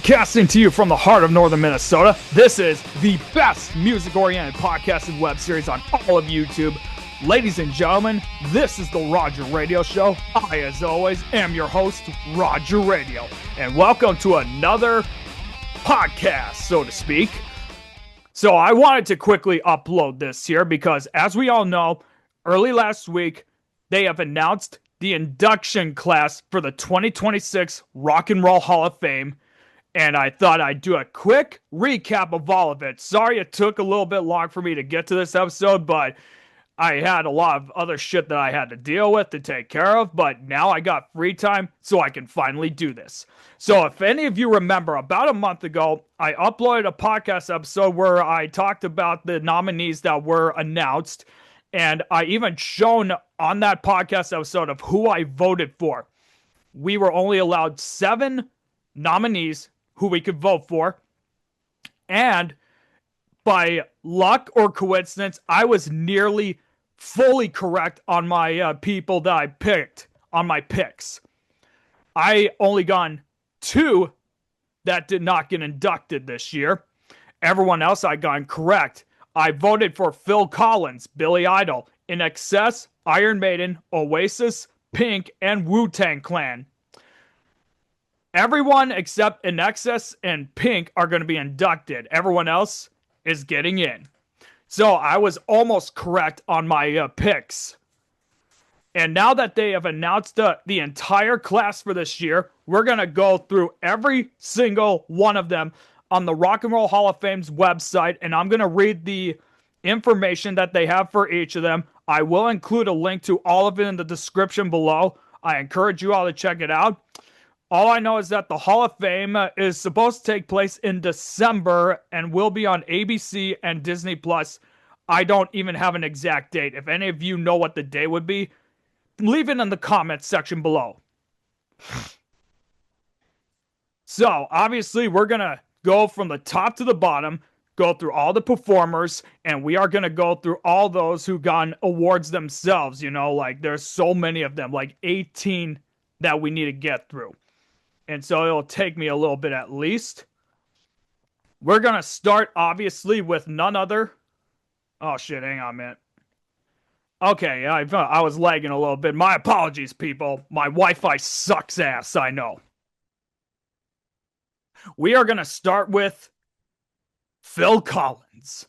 Broadcasting to you from the heart of northern Minnesota, this is the best music-oriented podcast and web series on all of YouTube. Ladies and gentlemen, this is the Roger Radio Show. I, as always, am your host, Roger Radio. And welcome to another podcast, so to speak. So I wanted to quickly upload this here because, as we all know, early last week, they have announced the induction class for the 2026 Rock and Roll Hall of Fame. And I thought I'd do a quick recap of all of it. Sorry it took a little bit long for me to get to this episode, but I had a lot of other shit that I had to deal with to take care of. But now I got free time, so I can finally do this. So if any of you remember, about a month ago, I uploaded a podcast episode where I talked about the nominees that were announced. And I even shown on that podcast episode of who I voted for. We were only allowed 7 nominees who we could vote for. And by luck or coincidence, I was nearly fully correct on my people that I picked, on my picks. I only got 2 that did not get inducted this year. Everyone else I got correct. I voted for Phil Collins, Billy Idol, INXS, Iron Maiden, Oasis, Pink, and Wu-Tang Clan. Everyone except INXS and Pink are going to be inducted. Everyone else is getting in. So I was almost correct on my picks. And now that they have announced the entire class for this year, we're going to go through every single one of them on the Rock and Roll Hall of Fame's website. And I'm going to read the information that they have for each of them. I will include a link to all of it in the description below. I encourage you all to check it out. All I know is that the Hall of Fame is supposed to take place in December and will be on ABC and Disney+. I don't even have an exact date. If any of you know what the date would be, leave it in the comments section below. So, obviously, we're going to go from the top to the bottom, go through all the performers, and we are going to go through all those who got awards themselves. You know, like, there's so many of them, like 18 that we need to get through. And so it'll take me a little bit at least. We're going to start, obviously, with none other. Oh, shit, hang on a minute. Okay, I was lagging a little bit. My apologies, people. My Wi-Fi sucks ass, I know. We are going to start with Phil Collins.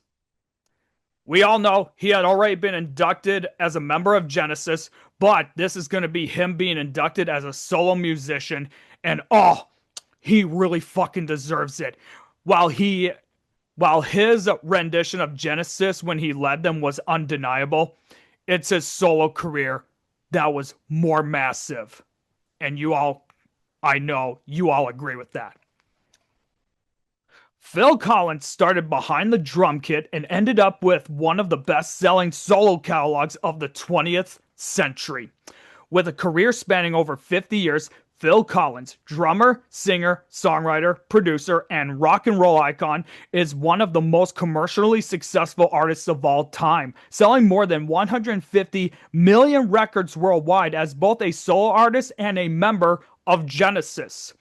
We all know he had already been inducted as a member of Genesis, but this is going to be him being inducted as a solo musician. And oh, he really fucking deserves it. While his rendition of Genesis when he led them was undeniable, it's his solo career that was more massive. And I know you all agree with that. Phil Collins started behind the drum kit and ended up with one of the best-selling solo catalogs of the 20th century. With a career spanning over 50 years, Phil Collins, drummer, singer, songwriter, producer, and rock and roll icon, is one of the most commercially successful artists of all time, selling more than 150 million records worldwide as both a solo artist and a member of Genesis.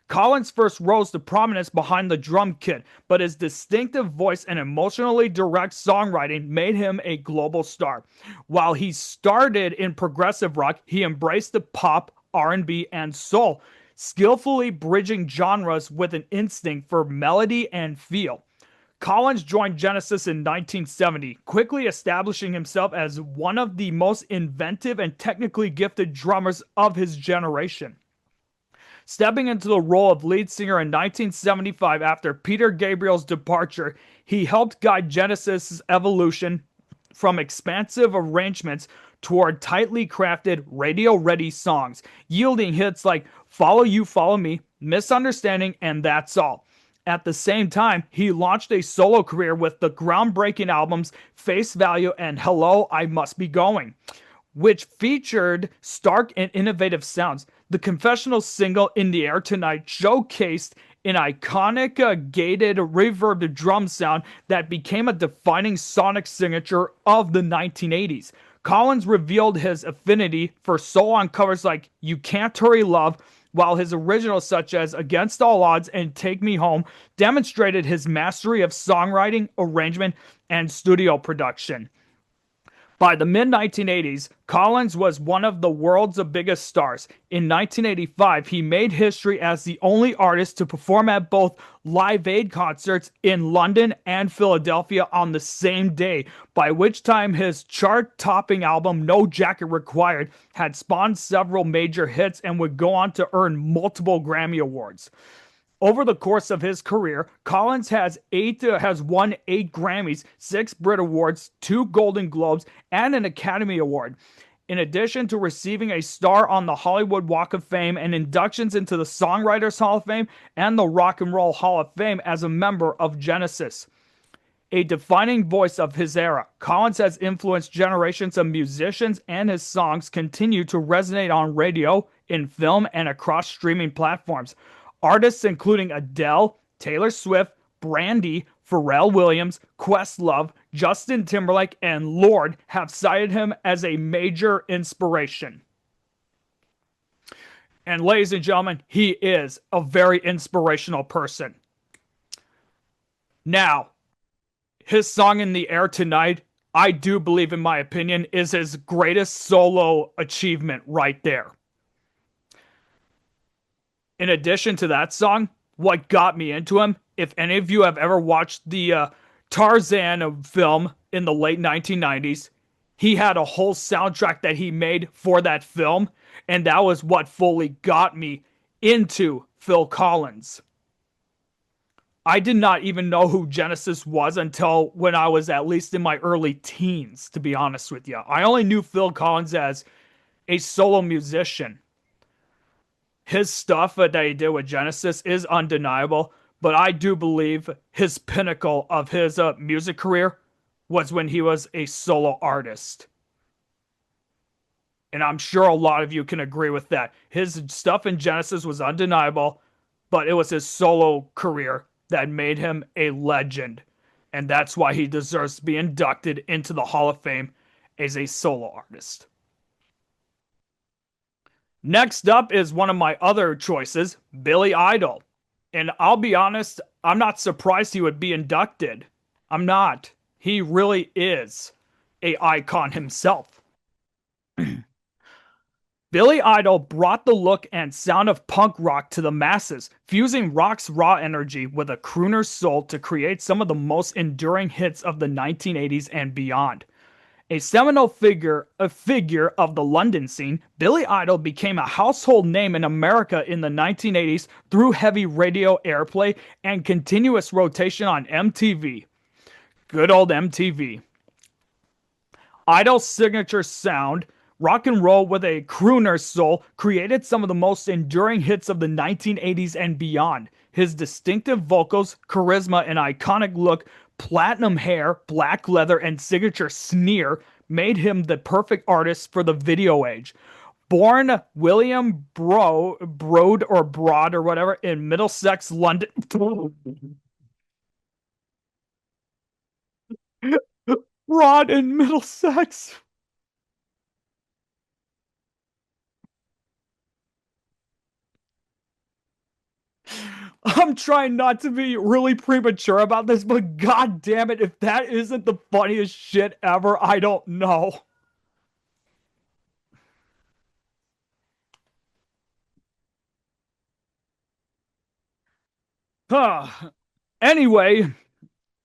Collins first rose to prominence behind the drum kit, but his distinctive voice and emotionally direct songwriting made him a global star. While he started in progressive rock, he embraced the pop, R&B, and soul, skillfully bridging genres with an instinct for melody and feel. Collins joined Genesis in 1970, quickly establishing himself as one of the most inventive and technically gifted drummers of his generation. Stepping into the role of lead singer in 1975 after Peter Gabriel's departure, he helped guide Genesis' evolution from expansive arrangements toward tightly crafted, radio-ready songs, yielding hits like Follow You, Follow Me, Misunderstanding, and That's All. At the same time, he launched a solo career with the groundbreaking albums Face Value and Hello, I Must Be Going, which featured stark and innovative sounds. The confessional single In the Air Tonight showcased an iconic gated reverb drum sound that became a defining sonic signature of the 1980s. Collins revealed his affinity for soul on covers like You Can't Hurry Love, while his originals such as Against All Odds and Take Me Home demonstrated his mastery of songwriting, arrangement, and studio production. By the mid 1980s, Collins was one of the world's biggest stars. In 1985, he made history as the only artist to perform at both Live Aid concerts in London and Philadelphia on the same day, by which time his chart-topping album No Jacket Required had spawned several major hits and would go on to earn multiple Grammy Awards. Over the course of his career, Collins has won 8 Grammys, 6 Brit Awards, 2 Golden Globes, and an Academy Award. In addition to receiving a star on the Hollywood Walk of Fame and inductions into the Songwriters Hall of Fame and the Rock and Roll Hall of Fame as a member of Genesis. A defining voice of his era, Collins has influenced generations of musicians, and his songs continue to resonate on radio, in film, and across streaming platforms. Artists including Adele, Taylor Swift, Brandy, Pharrell Williams, Questlove, Justin Timberlake, and Lorde have cited him as a major inspiration. And ladies and gentlemen, he is a very inspirational person. Now, his song In the Air Tonight, I do believe, in my opinion, is his greatest solo achievement right there. In addition to that song, what got me into him, if any of you have ever watched the Tarzan film in the late 1990s, he had a whole soundtrack that he made for that film, and that was what fully got me into Phil Collins. I did not even know who Genesis was until when I was at least in my early teens, to be honest with you. I only knew Phil Collins as a solo musician. His stuff that he did with Genesis is undeniable, but I do believe his pinnacle of his music career was when he was a solo artist. And I'm sure a lot of you can agree with that. His stuff in Genesis was undeniable, but it was his solo career that made him a legend. And that's why he deserves to be inducted into the Hall of Fame as a solo artist. Next up is one of my other choices, Billy Idol. And I'll be honest, I'm not surprised he would be inducted. I'm not. He really is an icon himself. Billy Idol brought the look and sound of punk rock to the masses, fusing rock's raw energy with a crooner's soul to create some of the most enduring hits of the 1980s and beyond. A seminal figure of the London scene, Billy Idol became a household name in America in the 1980s through heavy radio airplay and continuous rotation on MTV. Good old MTV. Idol's signature sound, rock and roll with a crooner soul, created some of the most enduring hits of the 1980s and beyond. His distinctive vocals, charisma, and iconic look, platinum hair, black leather, and signature sneer made him the perfect artist for the video age. Born William Broad or whatever in Middlesex, London. Broad in Middlesex. I'm trying not to be really premature about this, but god damn it, if that isn't the funniest shit ever, I don't know. Anyway,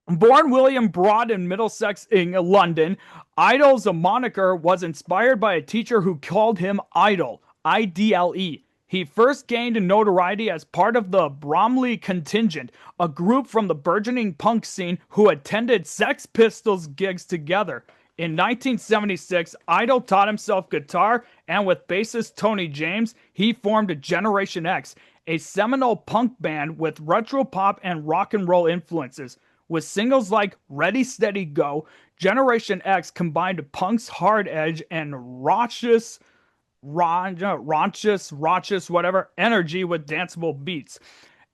born William Broad in Middlesex, in London, Idol's moniker was inspired by a teacher who called him Idle, I-D-L-E. He first gained notoriety as part of the Bromley Contingent, a group from the burgeoning punk scene who attended Sex Pistols gigs together. In 1976, Idol taught himself guitar, and with bassist Tony James, he formed Generation X, a seminal punk band with retro pop and rock and roll influences. With singles like Ready Steady Go, Generation X combined punk's hard edge and raunchous whatever energy with danceable beats.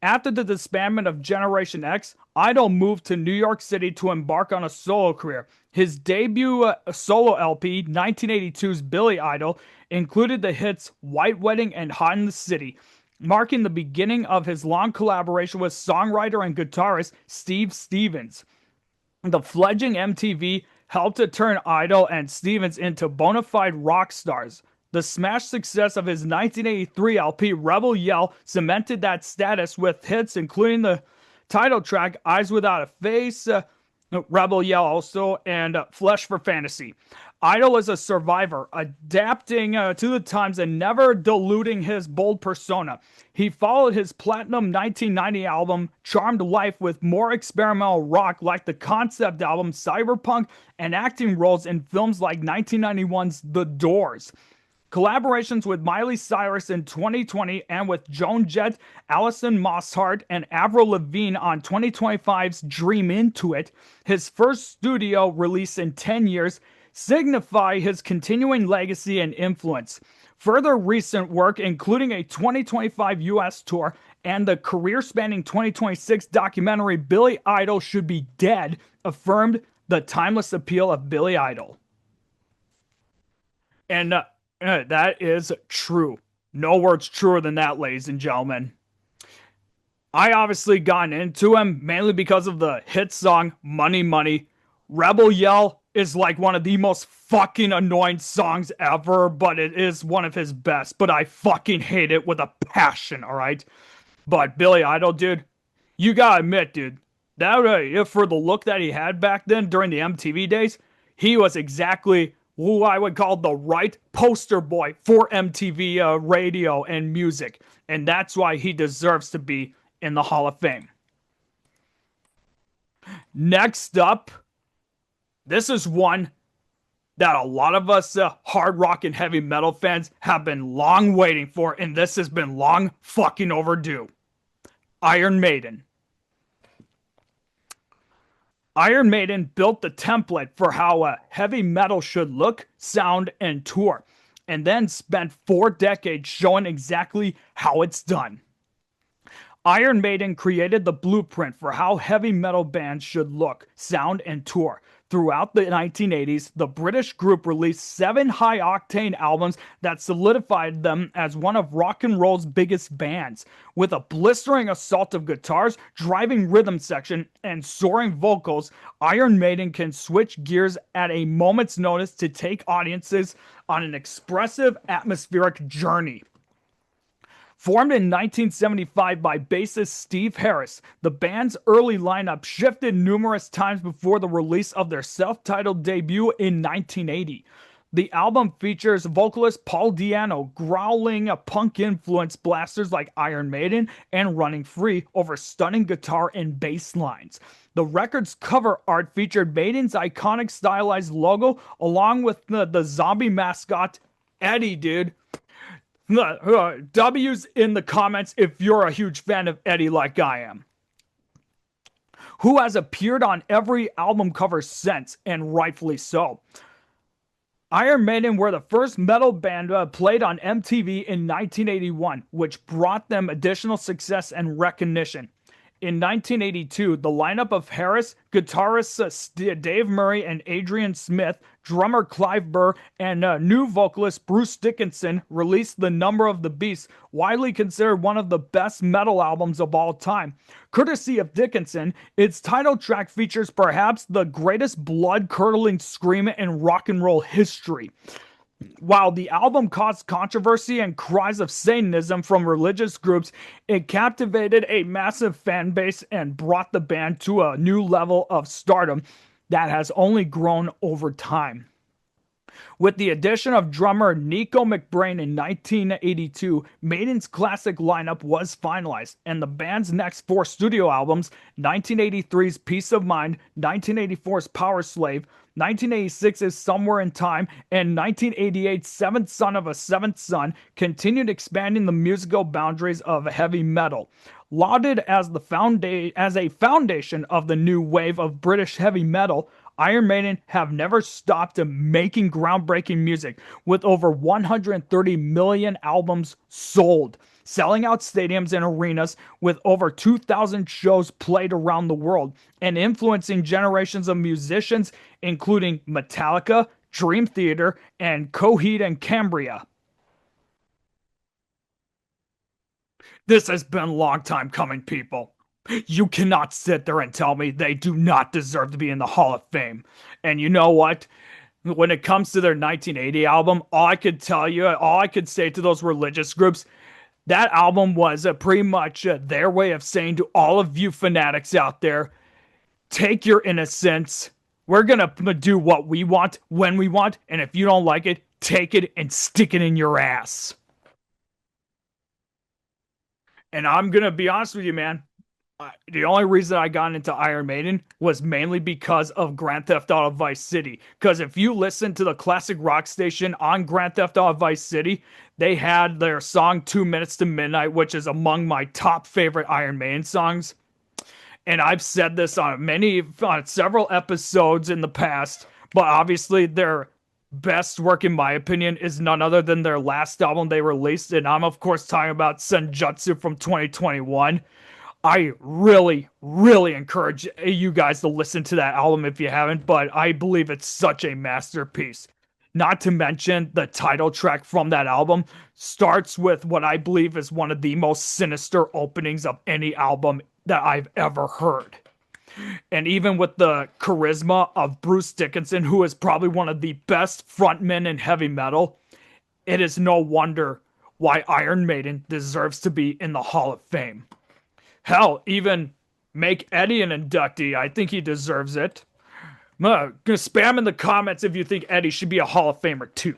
After the disbandment of Generation X, Idol moved to New York City to embark on a solo career. His debut solo LP, 1982's Billy Idol, included the hits White Wedding and Hot in the City. marking the beginning of his long collaboration with songwriter and guitarist Steve Stevens. The fledgling MTV helped to turn Idol and Stevens into bona fide rock stars. The smash success of his 1983 LP Rebel Yell cemented that status with hits including the title track Eyes Without a Face, Rebel Yell also, and Flesh for Fantasy. Idol is a survivor, adapting to the times and never diluting his bold persona. He followed his platinum 1990 album Charmed Life with more experimental rock like the concept album Cyberpunk and acting roles in films like 1991's The Doors. Collaborations with Miley Cyrus in 2020 and with Joan Jett, Alison Mosshart, and Avril Lavigne on 2025's Dream Into It, his first studio release in 10 years, signify his continuing legacy and influence. Further recent work, including a 2025 US tour and the career-spanning 2026 documentary Billy Idol Should Be Dead, affirmed the timeless appeal of Billy Idol. And that is true. No words truer than that, ladies and gentlemen. I obviously got into him mainly because of the hit song Money Money. Rebel Yell is like one of the most fucking annoying songs ever, but it is one of his best. But I fucking hate it with a passion, alright? But Billy Idol, dude, you gotta admit, dude, that for the look that he had back then during the MTV days, he was exactly who I would call the right poster boy for MTV radio and music. And that's why he deserves to be in the Hall of Fame. Next up, this is one that a lot of us hard rock and heavy metal fans have been long waiting for, and this has been long fucking overdue. Iron Maiden. Iron Maiden built the template for how heavy metal should look, sound, and tour, and then spent 4 decades showing exactly how it's done. Iron Maiden created the blueprint for how heavy metal bands should look, sound, and tour. Throughout the 1980s, the British group released 7 high-octane albums that solidified them as one of rock and roll's biggest bands. With a blistering assault of guitars, driving rhythm section, and soaring vocals, Iron Maiden can switch gears at a moment's notice to take audiences on an expressive, atmospheric journey. Formed in 1975 by bassist Steve Harris, the band's early lineup shifted numerous times before the release of their self-titled debut in 1980. The album features vocalist Paul Di'Anno growling punk-influenced blasters like Iron Maiden and Running Free over stunning guitar and bass lines. The record's cover art featured Maiden's iconic stylized logo along with the zombie mascot Eddie, dude. W's in the comments if you're a huge fan of Eddie like I am. Who has appeared on every album cover since, and rightfully so. Iron Maiden were the first metal band played on MTV in 1981, which brought them additional success and recognition. In 1982, the lineup of Harris, guitarist Dave Murray and Adrian Smith, drummer Clive Burr, and new vocalist Bruce Dickinson released The Number of the Beast, widely considered one of the best metal albums of all time. Courtesy of Dickinson, its title track features perhaps the greatest blood-curdling scream in rock and roll history. While the album caused controversy and cries of Satanism from religious groups, it captivated a massive fan base and brought the band to a new level of stardom that has only grown over time. With the addition of drummer Nico McBrain in 1982, Maiden's classic lineup was finalized, and the band's next 4 studio albums, 1983's Peace of Mind, 1984's Power Slave, 1986's Somewhere in Time, and 1988's Seventh Son of a Seventh Son, continued expanding the musical boundaries of heavy metal. Lauded as a foundation of the new wave of British heavy metal, Iron Maiden have never stopped making groundbreaking music, with over 130 million albums sold, selling out stadiums and arenas with over 2,000 shows played around the world, and influencing generations of musicians, including Metallica, Dream Theater, and Coheed and Cambria. This has been a long time coming, people. You cannot sit there and tell me they do not deserve to be in the Hall of Fame. And you know what? When it comes to their 1980 album, all I could say to those religious groups, that album was pretty much their way of saying to all of you fanatics out there, take your innocence. We're going to do what we want when we want. And if you don't like it, take it and stick it in your ass. And I'm going to be honest with you, man. The only reason I got into Iron Maiden was mainly because of Grand Theft Auto Vice City. Because if you listen to the classic rock station on Grand Theft Auto Vice City, they had their song 2 Minutes to Midnight, which is among my top favorite Iron Maiden songs. And I've said this on several episodes in the past, but obviously their best work, in my opinion, is none other than their last album they released. And I'm, of course, talking about Senjutsu from 2021. I really, really encourage you guys to listen to that album if you haven't, but I believe it's such a masterpiece. Not to mention, the title track from that album starts with what I believe is one of the most sinister openings of any album that I've ever heard. And even with the charisma of Bruce Dickinson, who is probably one of the best frontmen in heavy metal, it is no wonder why Iron Maiden deserves to be in the Hall of Fame. Hell, even make Eddie an inductee. I think he deserves it. I'm gonna spam in the comments if you think Eddie should be a Hall of Famer too.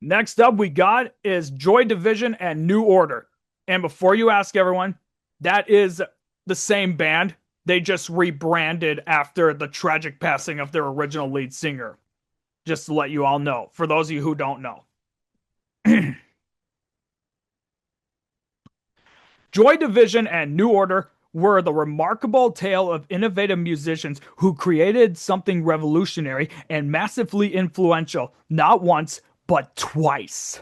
Next up we got is Joy Division and New Order. And before you ask everyone, that is the same band. They just rebranded after the tragic passing of their original lead singer. Just to let you all know, for those of you who don't know. Joy Division and New Order were the remarkable tale of innovative musicians who created something revolutionary and massively influential, not once, but twice.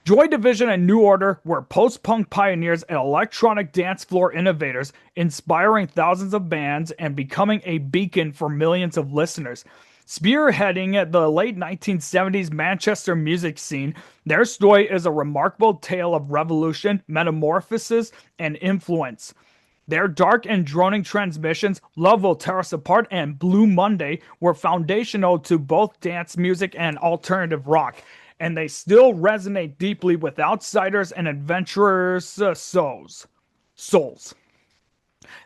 Joy Division and New Order were post-punk pioneers and electronic dance floor innovators, inspiring thousands of bands and becoming a beacon for millions of listeners. Spearheading the late 1970s Manchester music scene, their story is a remarkable tale of revolution, metamorphosis, and influence. Their dark and droning transmissions, Love Will Tear Us Apart and Blue Monday, were foundational to both dance music and alternative rock, and they still resonate deeply with outsiders and adventurers' souls.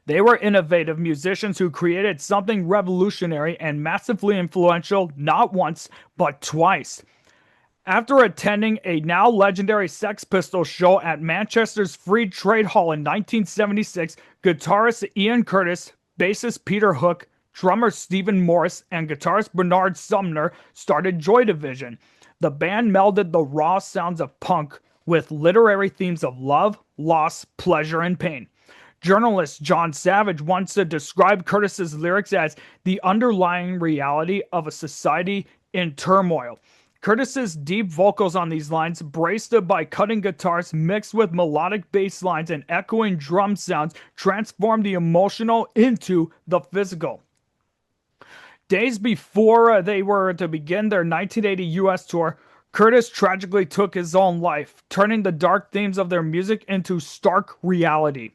They were innovative musicians who created something revolutionary and massively influential not once, but twice. After attending a now legendary Sex Pistols show at Manchester's Free Trade Hall in 1976, guitarist Ian Curtis, bassist Peter Hook, drummer Stephen Morris, and guitarist Bernard Sumner started Joy Division. The band melded the raw sounds of punk with literary themes of love, loss, pleasure, and pain. Journalist John Savage once described Curtis's lyrics as the underlying reality of a society in turmoil. Curtis's deep vocals on these lines, braced by cutting guitars mixed with melodic bass lines and echoing drum sounds, transformed the emotional into the physical. Days before they were to begin their 1980 US tour, Curtis tragically took his own life, turning the dark themes of their music into stark reality.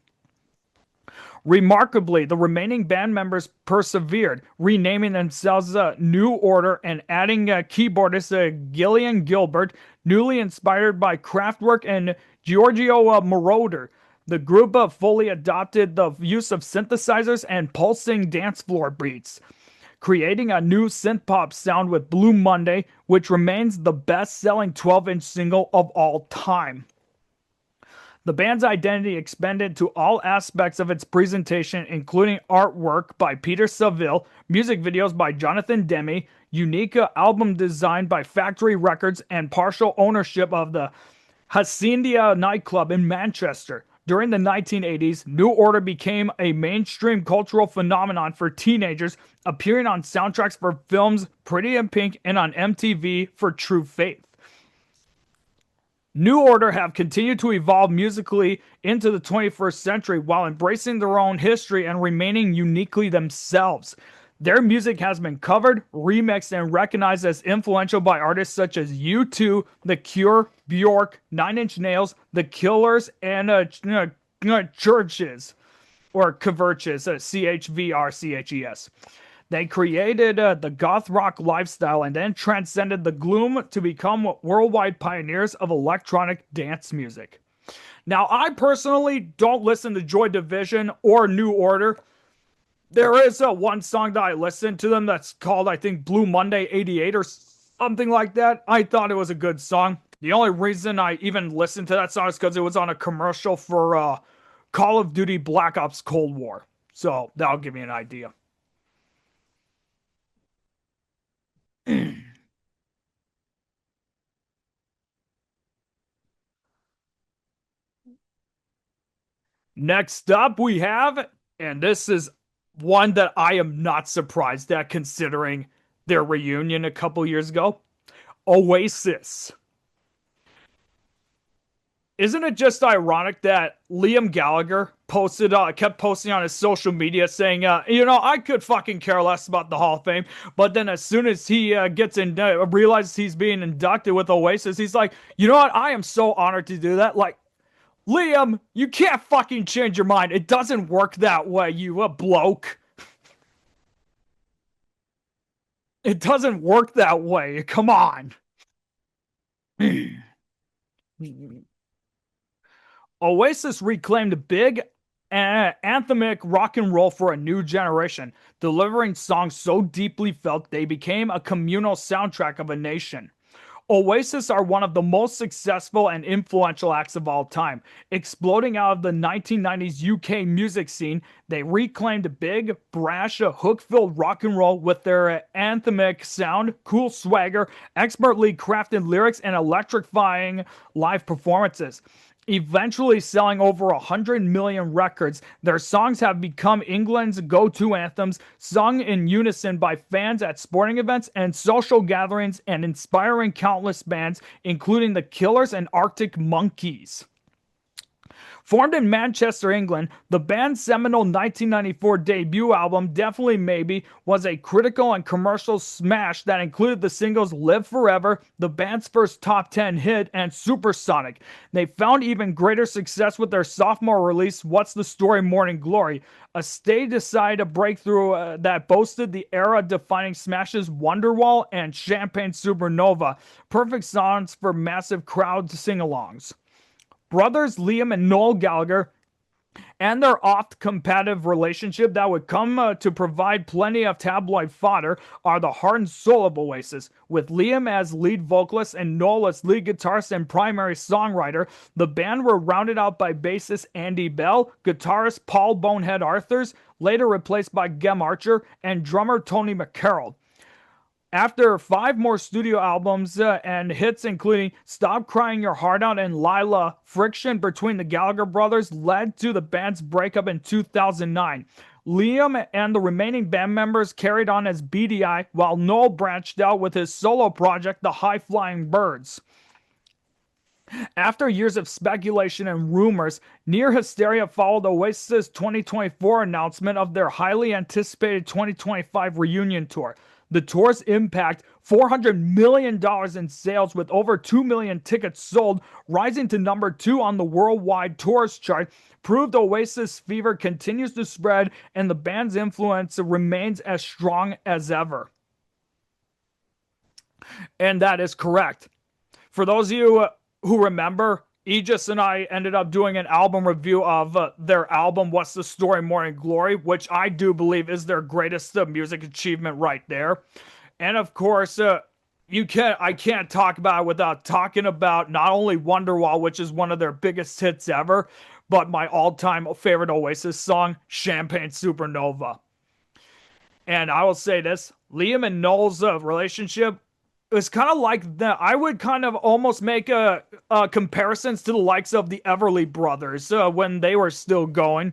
Remarkably, the remaining band members persevered, renaming themselves New Order and adding keyboardist Gillian Gilbert, newly inspired by Kraftwerk and Giorgio Moroder. The group fully adopted the use of synthesizers and pulsing dance floor beats, creating a new synth-pop sound with Blue Monday, which remains the best-selling 12-inch single of all time. The band's identity expanded to all aspects of its presentation, including artwork by Peter Saville, music videos by Jonathan Demme, unique album design by Factory Records, and partial ownership of the Hacienda nightclub in Manchester. During the 1980s, New Order became a mainstream cultural phenomenon for teenagers, appearing on soundtracks for films Pretty in Pink and on MTV for True Faith. New Order have continued to evolve musically into the 21st century while embracing their own history and remaining uniquely themselves. Their music has been covered, remixed, and recognized as influential by artists such as U2, The Cure, Bjork, Nine Inch Nails, The Killers, and Churches, or Kverches, Chvrches. They created the goth rock lifestyle and then transcended the gloom to become worldwide pioneers of electronic dance music. Now, I personally don't listen to Joy Division or New Order. There is one song that I listened to them that's called, I think, Blue Monday 88 or something like that. I thought it was a good song. The only reason I even listened to that song is because it was on a commercial for Call of Duty Black Ops Cold War. So that'll give me an idea. Next up, we have, and this is one that I am not surprised at considering their reunion a couple years ago, Oasis. Isn't it just ironic that Liam Gallagher kept posting on his social media saying, I could fucking care less about the Hall of Fame, but then as soon as he realizes he's being inducted with Oasis, he's like, you know what? I am so honored to do that. Like, Liam, you can't fucking change your mind. It doesn't work that way, you a bloke. It doesn't work that way. Come on. Oasis reclaimed big anthemic rock and roll for a new generation, delivering songs so deeply felt they became a communal soundtrack of a nation. Oasis are one of the most successful and influential acts of all time. Exploding out of the 1990s UK music scene, they reclaimed big, brash, hook-filled rock and roll with their anthemic sound, cool swagger, expertly crafted lyrics, and electrifying live performances. Eventually selling over 100 million records, their songs have become England's go-to anthems, sung in unison by fans at sporting events and social gatherings, and inspiring countless bands, including the Killers and Arctic Monkeys. Formed in Manchester, England, the band's seminal 1994 debut album, Definitely Maybe, was a critical and commercial smash that included the singles Live Forever, the band's first top 10 hit, and Supersonic. They found even greater success with their sophomore release, What's the Story Morning Glory, a stage-decided breakthrough that boasted the era-defining smashes Wonderwall and Champagne Supernova, perfect songs for massive crowd sing-alongs. Brothers Liam and Noel Gallagher and their oft-competitive relationship that would come to provide plenty of tabloid fodder are the heart and soul of Oasis. With Liam as lead vocalist and Noel as lead guitarist and primary songwriter, the band were rounded out by bassist Andy Bell, guitarist Paul Bonehead Arthurs, later replaced by Gem Archer, and drummer Tony McCarroll. After 5 more studio albums and hits including Stop Crying Your Heart Out and Lila, friction between the Gallagher brothers led to the band's breakup in 2009. Liam and the remaining band members carried on as BDI, while Noel branched out with his solo project, The High Flying Birds. After years of speculation and rumors, near hysteria followed Oasis' 2024 announcement of their highly anticipated 2025 reunion tour. The tour's impact, $400 million in sales with over 2 million tickets sold, rising to number 2 on the worldwide tours chart, proved Oasis fever continues to spread and the band's influence remains as strong as ever. And that is correct. For those of you who remember, Aegis and I ended up doing an album review of their album, What's the Story Morning Glory, which I do believe is their greatest music achievement right there. And of course, I can't talk about it without talking about not only Wonderwall, which is one of their biggest hits ever, but my all-time favorite Oasis song, Champagne Supernova. And I will say this, Liam and Noel's relationship, it's kind of like that. I would kind of almost make comparisons to the likes of the Everly Brothers when they were still going.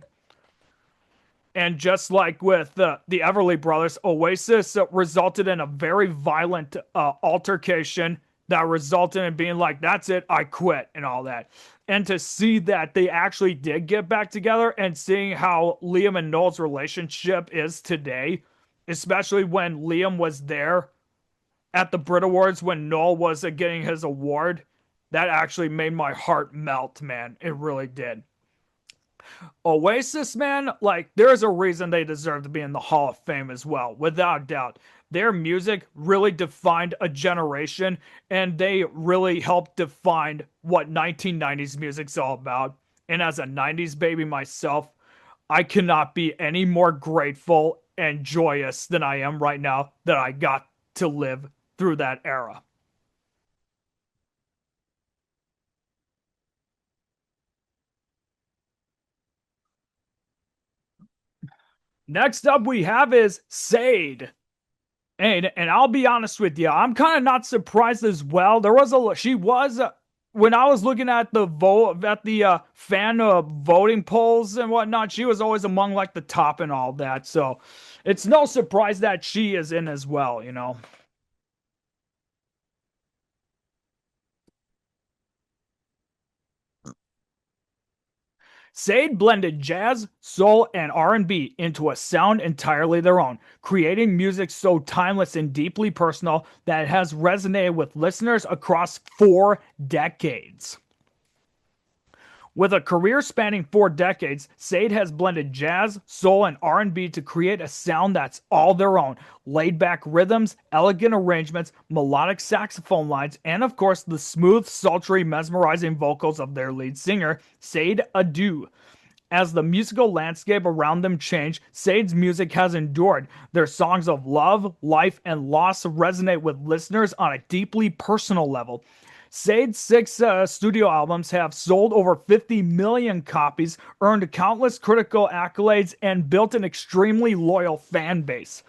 And just like with the Everly Brothers, Oasis resulted in a very violent altercation that resulted in being like, that's it, I quit, and all that. And to see that they actually did get back together and seeing how Liam and Noel's relationship is today, especially when Liam was there at the Brit Awards when Noel was getting his award, that actually made my heart melt, man. It really did. Oasis, man, like, there's a reason they deserve to be in the Hall of Fame as well, without doubt. Their music really defined a generation, and they really helped define what 1990s music's all about. And as a 90s baby myself, I cannot be any more grateful and joyous than I am right now that I got to live through that era. Next up we have is Sade. And I'll be honest with you, I'm kind of not surprised as well. There was a she was when I was looking at the vote at the fan voting polls and whatnot, she was always among like the top and all that. So it's no surprise that she is in as well, you know. Sade blended jazz, soul, and R&B into a sound entirely their own, creating music so timeless and deeply personal that it has resonated with listeners across 4 decades. With a career spanning 4 decades, Sade has blended jazz, soul, and R&B to create a sound that's all their own. Laid-back rhythms, elegant arrangements, melodic saxophone lines, and of course the smooth, sultry, mesmerizing vocals of their lead singer, Sade Adu. As the musical landscape around them changed, Sade's music has endured. Their songs of love, life, and loss resonate with listeners on a deeply personal level. Sade's 6 studio albums have sold over 50 million copies, earned countless critical accolades, and built an extremely loyal fan base.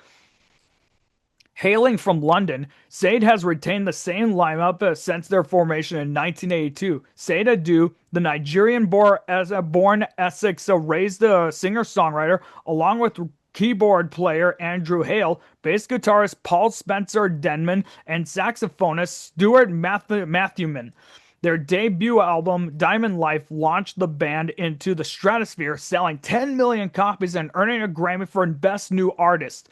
Hailing from London, Sade has retained the same lineup since their formation in 1982. Sade Adu, the Nigerian-born Essex-raised singer-songwriter, along with keyboard player Andrew Hale, bass guitarist Paul Spencer Denman, and saxophonist Stuart Matthewman. Their debut album, Diamond Life, launched the band into the stratosphere, selling 10 million copies and earning a Grammy for Best New Artist.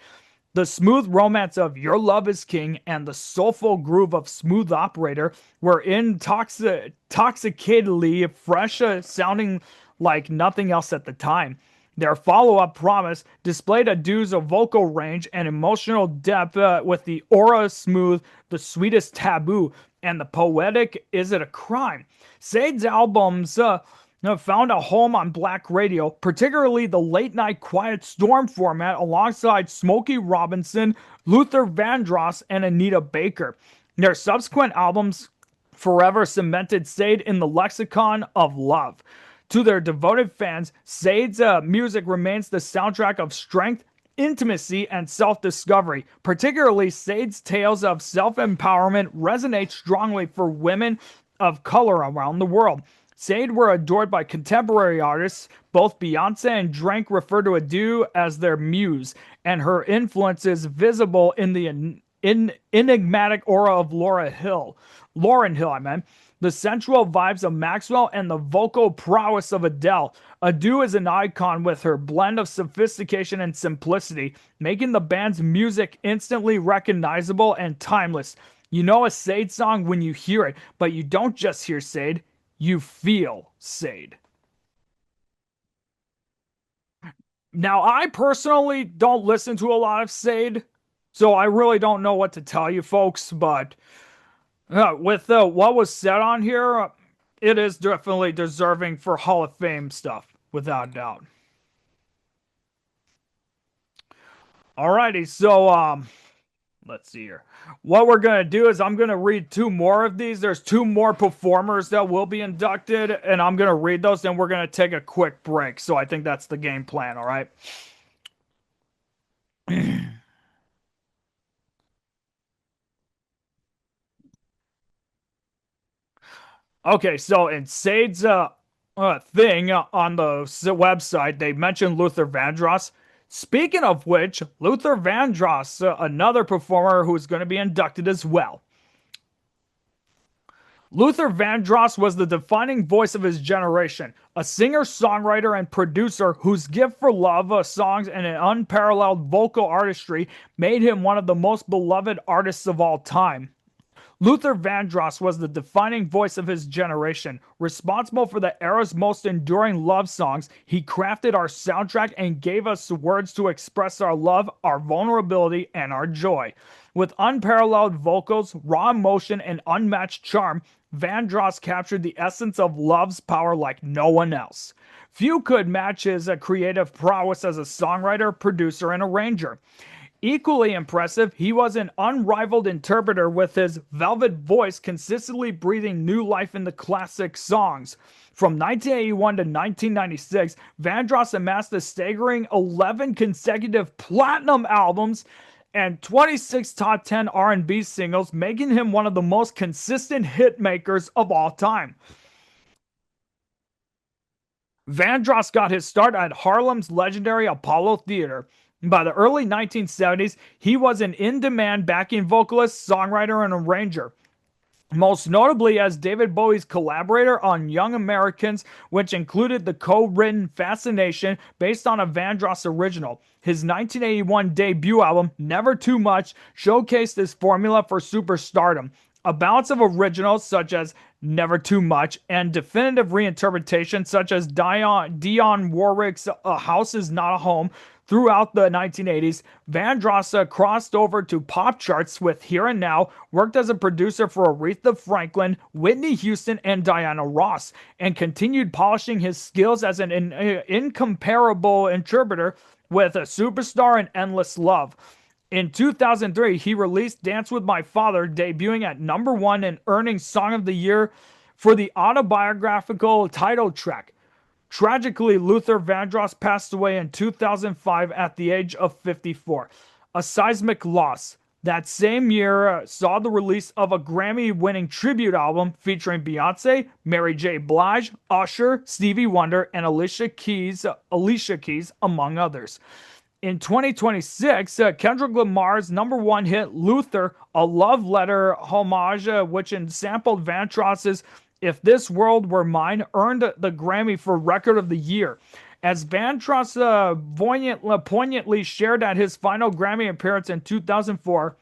The smooth romance of Your Love is King and the soulful groove of Smooth Operator were intoxicatedly fresh, sounding like nothing else at the time. Their follow-up, Promise, displayed Adu's vocal range and emotional depth with the aura smooth, the sweetest taboo, and the poetic Is It a Crime? Sade's albums found a home on black radio, particularly the late-night Quiet Storm format alongside Smokey Robinson, Luther Vandross, and Anita Baker. Their subsequent albums forever cemented Sade in the lexicon of love. To their devoted fans, Sade's music remains the soundtrack of strength, intimacy, and self-discovery. Particularly, Sade's tales of self-empowerment resonate strongly for women of color around the world. Sade were adored by contemporary artists. Both Beyonce and Drake refer to Adu as their muse, and her influence is visible in the enigmatic aura of Lauryn Hill, the sensual vibes of Maxwell, and the vocal prowess of Adele. Adu is an icon with her blend of sophistication and simplicity, making the band's music instantly recognizable and timeless. You know a Sade song when you hear it, but you don't just hear Sade, you feel Sade. Now, I personally don't listen to a lot of Sade, so I really don't know what to tell you folks, but with what was said on here, it is definitely deserving for Hall of Fame stuff, without doubt. Alrighty, so let's see here. What we're gonna do is I'm gonna read 2 more of these. There's 2 more performers that will be inducted, and I'm gonna read those. Then we're gonna take a quick break. So I think that's the game plan. All right. Okay, so in Sade's thing on the website, they mentioned Luther Vandross. Speaking of which, Luther Vandross, another performer who's going to be inducted as well. Luther Vandross was the defining voice of his generation, a singer, songwriter, and producer whose gift for love songs and an unparalleled vocal artistry made him one of the most beloved artists of all time. Luther Vandross was the defining voice of his generation. Responsible for the era's most enduring love songs, he crafted our soundtrack and gave us words to express our love, our vulnerability, and our joy. With unparalleled vocals, raw emotion, and unmatched charm, Vandross captured the essence of love's power like no one else. Few could match his creative prowess as a songwriter, producer, and arranger. Equally impressive, he was an unrivaled interpreter with his velvet voice consistently breathing new life into classic songs. From 1981 to 1996, Vandross amassed a staggering 11 consecutive platinum albums and 26 top 10 R&B singles, making him one of the most consistent hit makers of all time. Vandross got his start at Harlem's legendary Apollo Theater. By the early 1970s, he was an in-demand backing vocalist, songwriter, and arranger. Most notably as David Bowie's collaborator on Young Americans, which included the co-written Fascination based on a Vandross original. His 1981 debut album, Never Too Much, showcased his formula for superstardom. A balance of originals such as Never Too Much and definitive reinterpretations such as Dionne Warwick's A House Is Not a Home. Throughout the 1980s, Vandross crossed over to pop charts with Here and Now, worked as a producer for Aretha Franklin, Whitney Houston, and Diana Ross, and continued polishing his skills as an incomparable interpreter with a Superstar and Endless Love. In 2003, he released Dance With My Father, debuting at #1 and earning Song of the Year for the autobiographical title track. Tragically, Luther Vandross passed away in 2005 at the age of 54. A seismic loss. That same year saw the release of a Grammy-winning tribute album featuring Beyonce, Mary J. Blige, Usher, Stevie Wonder, and Alicia Keys, among others. In 2026, Kendrick Lamar's #1 hit, Luther, a love letter homage, which sampled Vandross's If This World Were Mine, earned the Grammy for Record of the Year. As Vandross poignantly shared at his final Grammy appearance in 2004,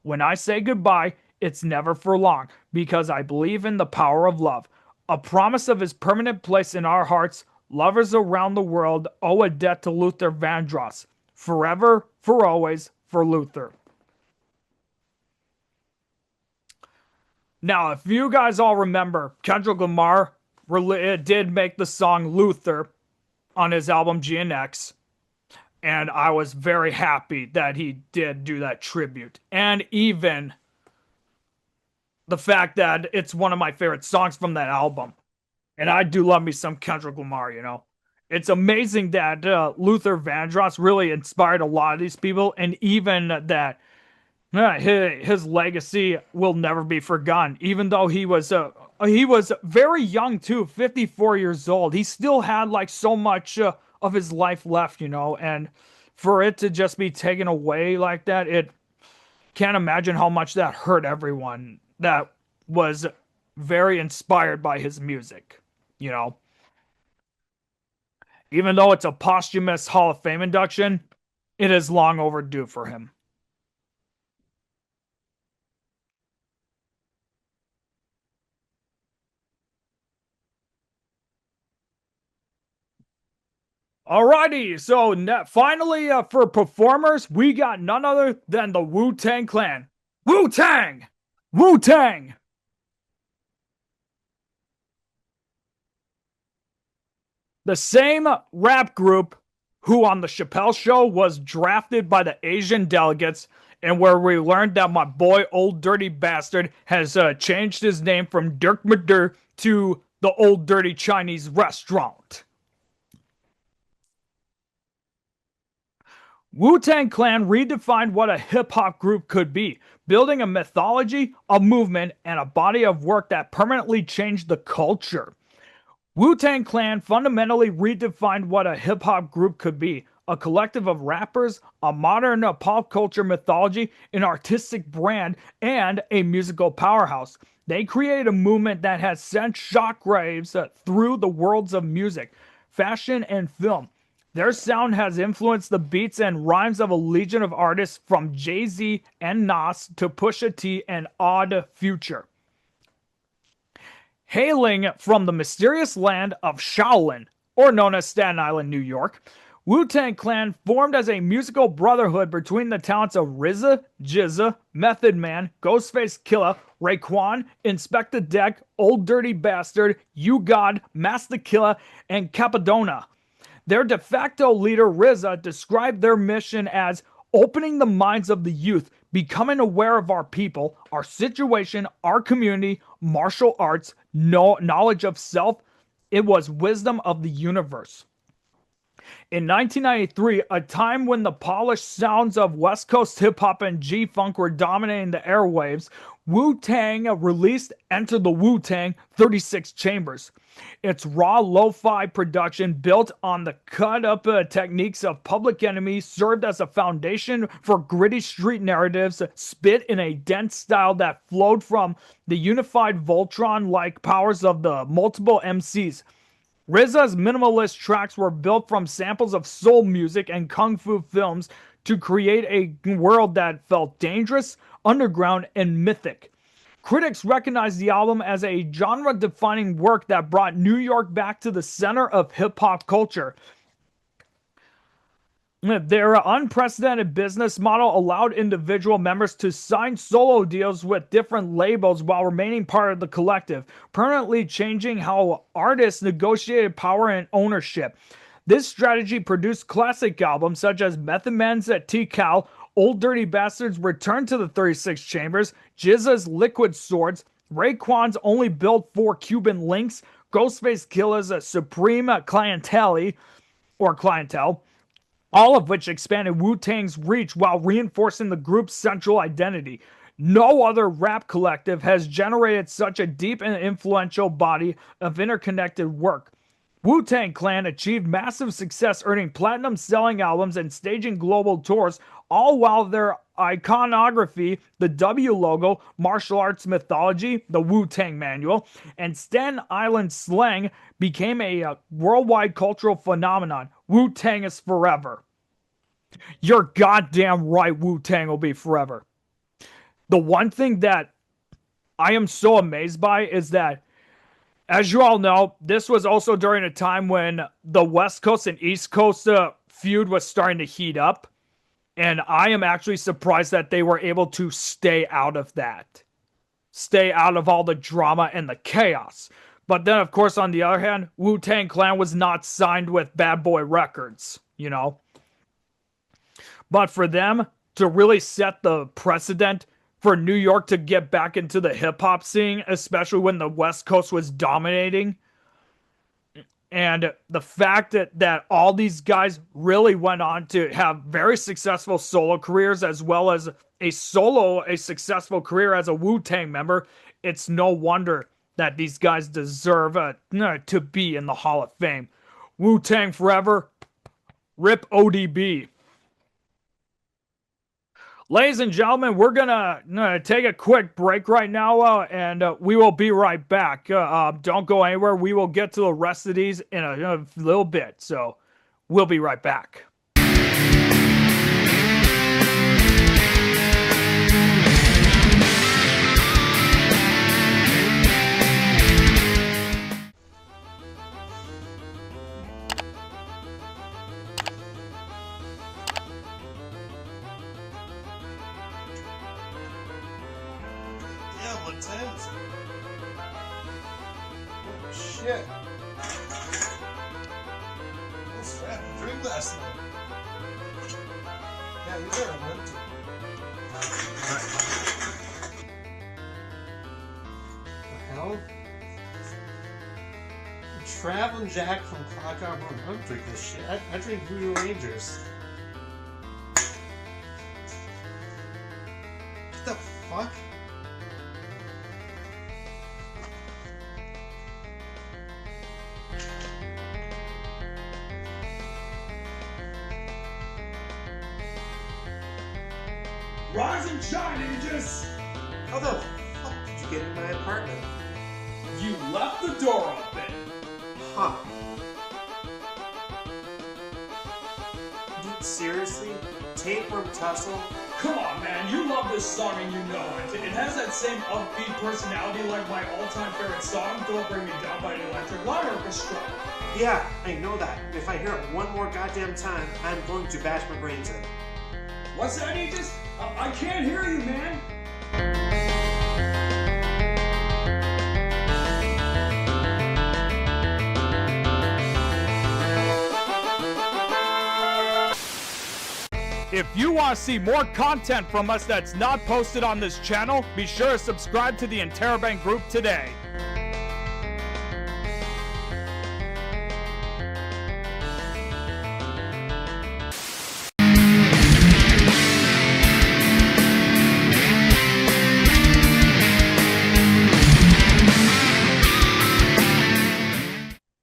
when I say goodbye, it's never for long, because I believe in the power of love. A promise of his permanent place in our hearts, lovers around the world owe a debt to Luther Vandross. Forever, for always, for Luther. Now, if you guys all remember, Kendrick Lamar did make the song Luther on his album GNX, and I was very happy that he did do that tribute. And even the fact that it's one of my favorite songs from that album. And I do love me some Kendrick Lamar, you know. It's amazing that Luther Vandross really inspired a lot of these people, and even that his legacy will never be forgotten. Even though he was very young too, 54 years old. He still had like so much of his life left, you know. And for it to just be taken away like that, it can't imagine how much that hurt everyone that was very inspired by his music, you know. Even though it's a posthumous Hall of Fame induction, it is long overdue for him. Alrighty, so finally for performers, we got none other than the Wu-Tang Clan. Wu-Tang! Wu-Tang! The same rap group who on the Chappelle Show was drafted by the Asian delegates, and where we learned that my boy Old Dirty Bastard has changed his name from Dirk Madur to the Old Dirty Chinese Restaurant. Wu-Tang Clan redefined what a hip-hop group could be, building a mythology, a movement, and a body of work that permanently changed the culture. Wu-Tang Clan fundamentally redefined what a hip-hop group could be, a collective of rappers, a modern pop culture mythology, an artistic brand, and a musical powerhouse. They created a movement that has sent shockwaves through the worlds of music, fashion, and film. Their sound has influenced the beats and rhymes of a legion of artists from Jay-Z and Nas to Pusha T and Odd Future. Hailing from the mysterious land of Shaolin, or known as Staten Island, New York, Wu-Tang Clan formed as a musical brotherhood between the talents of RZA, GZA, Method Man, Ghostface Killah, Raekwon, Inspector Deck, Old Dirty Bastard, You God, Master Killa, and Capadonna. Their de facto leader RZA described their mission as opening the minds of the youth, becoming aware of our people, our situation, our community, martial arts, knowledge of self. It was wisdom of the universe. In 1993, a time when the polished sounds of West Coast hip-hop and G-Funk were dominating the airwaves, Wu-Tang released Enter the Wu-Tang 36 Chambers. Its raw lo-fi production built on the cut-up techniques of Public Enemy served as a foundation for gritty street narratives spit in a dense style that flowed from the unified Voltron-like powers of the multiple MCs. RZA's minimalist tracks were built from samples of soul music and kung fu films to create a world that felt dangerous, underground, and mythic. Critics recognized the album as a genre-defining work that brought New York back to the center of hip-hop culture. Their unprecedented business model allowed individual members to sign solo deals with different labels while remaining part of the collective, permanently changing how artists negotiated power and ownership. This strategy produced classic albums such as Method Man's T-Cal, Old Dirty Bastard's Return to the 36 Chambers, GZA's Liquid Swords, Raekwon's Only Built for Cuban Links, Ghostface Killah's Supreme Clientele, all of which expanded Wu-Tang's reach while reinforcing the group's central identity. No other rap collective has generated such a deep and influential body of interconnected work. Wu-Tang Clan achieved massive success, earning platinum-selling albums and staging global tours, all while their iconography, the W logo, martial arts mythology, the Wu-Tang Manual, and Staten Island slang became a worldwide cultural phenomenon. Wu-Tang is forever. You're goddamn right, Wu-Tang will be forever. The one thing that I am so amazed by is that, as you all know, this was also during a time when the West Coast and East Coast feud was starting to heat up. And I am actually surprised that they were able to stay out of that. Stay out of all the drama and the chaos. But then, of course, on the other hand, Wu-Tang Clan was not signed with Bad Boy Records, you know. But for them to really set the precedent for New York to get back into the hip-hop scene, especially when the West Coast was dominating, and the fact that all these guys really went on to have very successful solo careers as well as a successful career as a Wu-Tang member, it's no wonder that these guys deserve to be in the Hall of Fame. Wu-Tang forever. Rip ODB. Ladies and gentlemen, we're gonna take a quick break right now, and we will be right back. Don't go anywhere. We will get to the rest of these in a little bit, so we'll be right back. Oh, shit. Let's try to drink last night. Yeah, you better want to. What the hell? Traveling Jack from Clock Out Run. I don't drink this shit. I drink Voodoo Rangers. What the fuck? Rise and shine, Aegis! How the fuck did you get in my apartment. You left the door open. Huh. Dude, seriously? Tapeworm Tussle? Come on, man, you love this song and you know it. It has that same upbeat personality like my all-time favorite song, Don't Bring Me Down by the Electric Light Orchestra. Yeah, I know that. If I hear it one more goddamn time, I'm going to bash my brains in. What's that, Aegis? I can't hear you, man. If you want to see more content from us that's not posted on this channel, be sure to subscribe to the Intermission group today.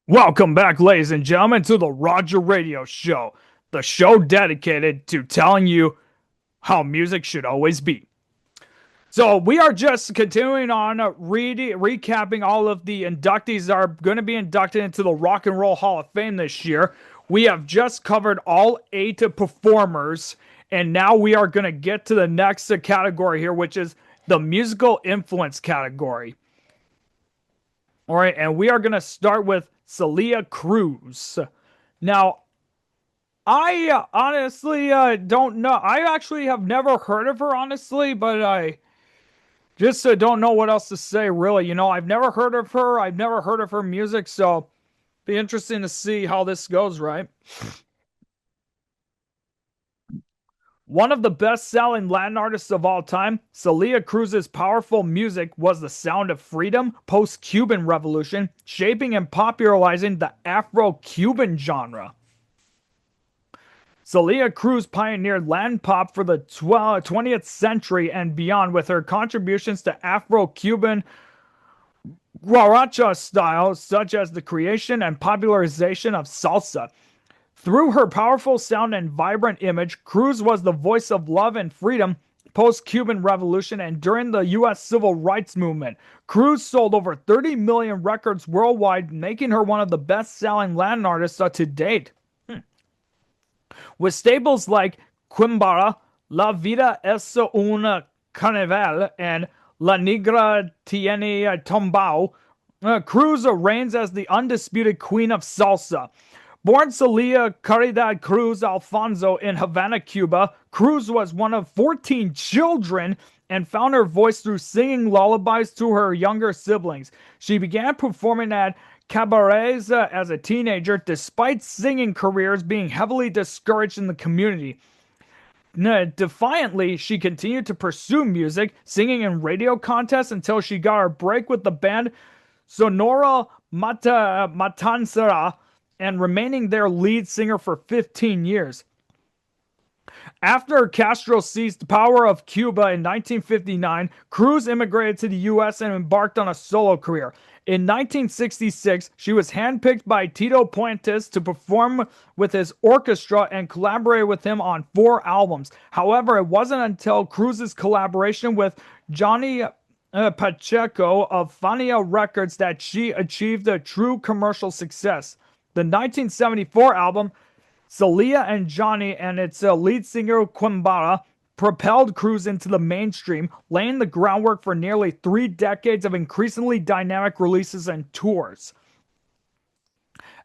Welcome back, ladies and gentlemen, to the Roger Radio Show, the show dedicated to telling you how music should always be. So we are just continuing on recapping all of the inductees that are going to be inducted into the Rock and Roll Hall of Fame this year. We have just covered all 8 performers, and now we are going to get to the next category here, which is the musical influence category. All right, and we are going to start with Celia Cruz. Now, I honestly don't know. I actually have never heard of her, honestly, but I just don't know what else to say, really. You know, I've never heard of her. I've never heard of her music, so be interesting to see how this goes, right? One of the best-selling Latin artists of all time, Celia Cruz's powerful music was the sound of freedom post-Cuban Revolution, shaping and popularizing the Afro-Cuban genre. Celia Cruz pioneered Latin pop for the 20th century and beyond with her contributions to Afro-Cuban guaracha styles such as the creation and popularization of salsa. Through her powerful sound and vibrant image, Cruz was the voice of love and freedom post-Cuban Revolution and during the U.S. Civil Rights Movement. Cruz sold over 30 million records worldwide, making her one of the best-selling Latin artists to date. With staples like Quimbara, La Vida es un Carnaval, and La Negra Tiene Tombao, Cruz reigns as the undisputed queen of salsa. Born Celia Caridad Cruz Alfonso in Havana, Cuba, Cruz was one of 14 children and found her voice through singing lullabies to her younger siblings. She began performing at cabarets as a teenager, despite singing careers being heavily discouraged in the community. Defiantly, she continued to pursue music, singing in radio contests until she got her break with the band Sonora Matancera, and remaining their lead singer for 15 years. After Castro seized the power of Cuba in 1959, Cruz immigrated to the U.S. and embarked on a solo career. In 1966, she was handpicked by Tito Puentes to perform with his orchestra and collaborate with him on 4 albums. However, it wasn't until Cruz's collaboration with Johnny Pacheco of Fania Records that she achieved a true commercial success. The 1974 album, Celia and Johnny and its lead singer Quimbara, propelled Cruz into the mainstream, laying the groundwork for nearly 3 decades of increasingly dynamic releases and tours.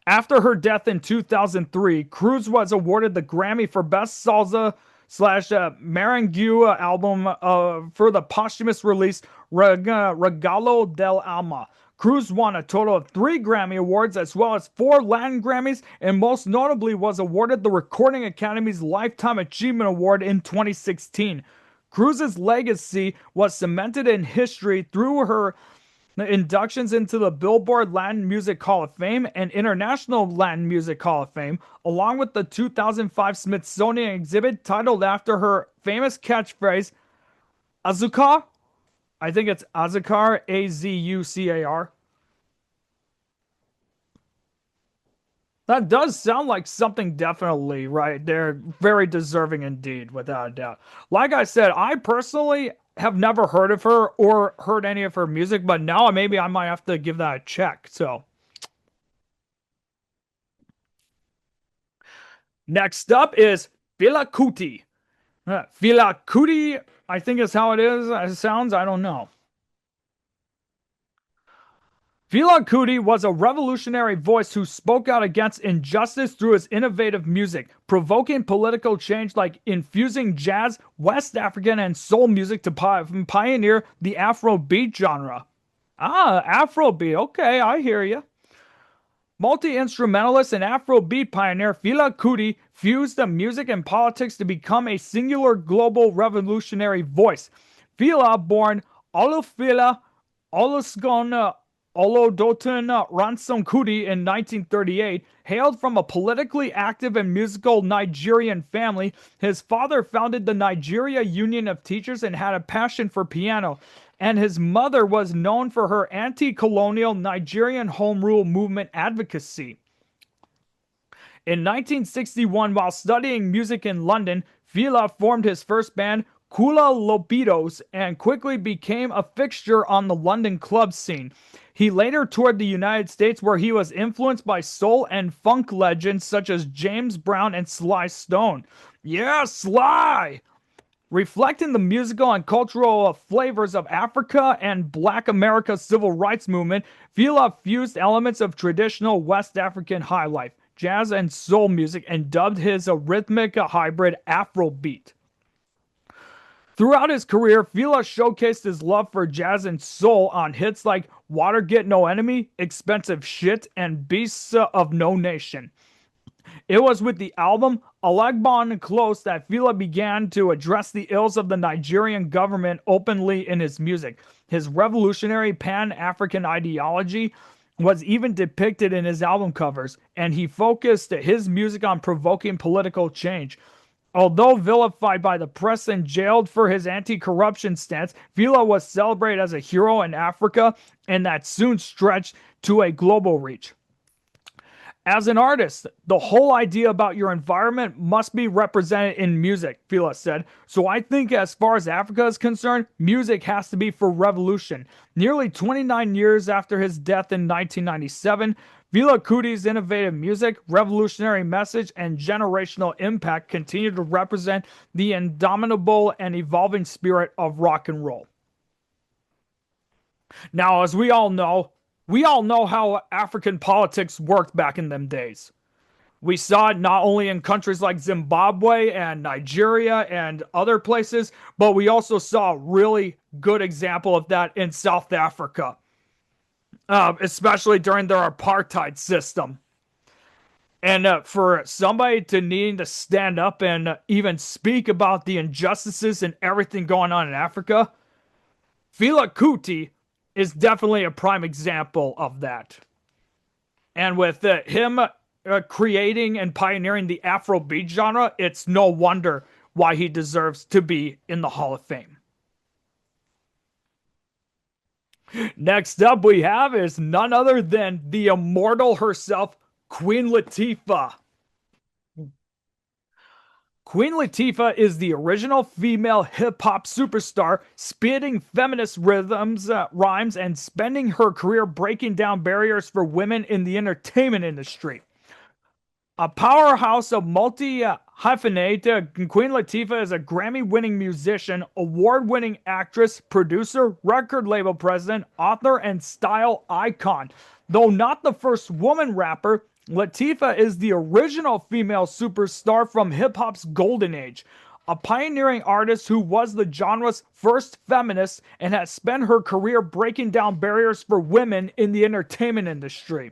After her death in 2003, Cruz was awarded the Grammy for Best Salsa / Merengue album for the posthumous release Regalo del Alma. Cruz won a total of 3 Grammy Awards as well as 4 Latin Grammys, and most notably was awarded the Recording Academy's Lifetime Achievement Award in 2016. Cruz's legacy was cemented in history through her inductions into the Billboard Latin Music Hall of Fame and International Latin Music Hall of Fame, along with the 2005 Smithsonian exhibit titled after her famous catchphrase, Azucar? I think it's Azucar, A-Z-U-C-A-R. That does sound like something definitely, right? They're very deserving indeed, without a doubt. Like I said, I personally, have never heard of her or heard any of her music, but now maybe I might have to give that a check. So next up is Fela Kuti. Fela Kuti, I think is how it is. It sounds. I don't know. Fela Kuti was a revolutionary voice who spoke out against injustice through his innovative music, provoking political change like infusing jazz, West African, and soul music to pioneer the Afrobeat genre. Ah, Afrobeat. Okay, I hear you. Multi-instrumentalist and Afrobeat pioneer Fela Kuti fused the music and politics to become a singular global revolutionary voice. Fela, born Olufela Olusegun Olodotun Ransom Kuti in 1938, hailed from a politically active and musical Nigerian family. His father founded the Nigeria Union of Teachers and had a passion for piano, and his mother was known for her anti-colonial Nigerian home rule movement advocacy. In 1961, while studying music in London, Fela formed his first band, Kula Lobitos, and quickly became a fixture on the London club scene. He later toured the United States, where he was influenced by soul and funk legends such as James Brown and Sly Stone. Yeah, Sly! Reflecting the musical and cultural flavors of Africa and Black America's civil rights movement, Fela fused elements of traditional West African high life, jazz, and soul music and dubbed his rhythmic hybrid Afrobeat. Throughout his career, Fela showcased his love for jazz and soul on hits like Water Get No Enemy, Expensive Shit, and Beasts of No Nation. It was with the album Alagbon Close that Fela began to address the ills of the Nigerian government openly in his music. His revolutionary Pan-African ideology was even depicted in his album covers, and he focused his music on provoking political change. Although vilified by the press and jailed for his anti-corruption stance, Fela was celebrated as a hero in Africa, and that soon stretched to a global reach. As an artist, the whole idea about your environment must be represented in music, Fela said. So I think as far as Africa is concerned, music has to be for revolution. Nearly 29 years after his death in 1997, Fela Kuti's innovative music, revolutionary message, and generational impact continue to represent the indomitable and evolving spirit of rock and roll. Now, as we all know how African politics worked back in them days. We saw it not only in countries like Zimbabwe and Nigeria and other places, but we also saw a really good example of that in South Africa. Especially during their apartheid system. And for somebody to needing to stand up and even speak about the injustices and everything going on in Africa, Fela Kuti is definitely a prime example of that. And with him creating and pioneering the Afrobeat genre, it's no wonder why he deserves to be in the Hall of Fame. Next up we have is none other than the immortal herself, Queen Latifah. Queen Latifah is the original female hip-hop superstar, spitting feminist rhythms, rhymes, and spending her career breaking down barriers for women in the entertainment industry. A powerhouse of multi-hyphenate, Queen Latifah is a Grammy-winning musician, award-winning actress, producer, record label president, author, and style icon. Though not the first woman rapper, Latifah is the original female superstar from hip-hop's golden age. A pioneering artist who was the genre's first feminist and has spent her career breaking down barriers for women in the entertainment industry.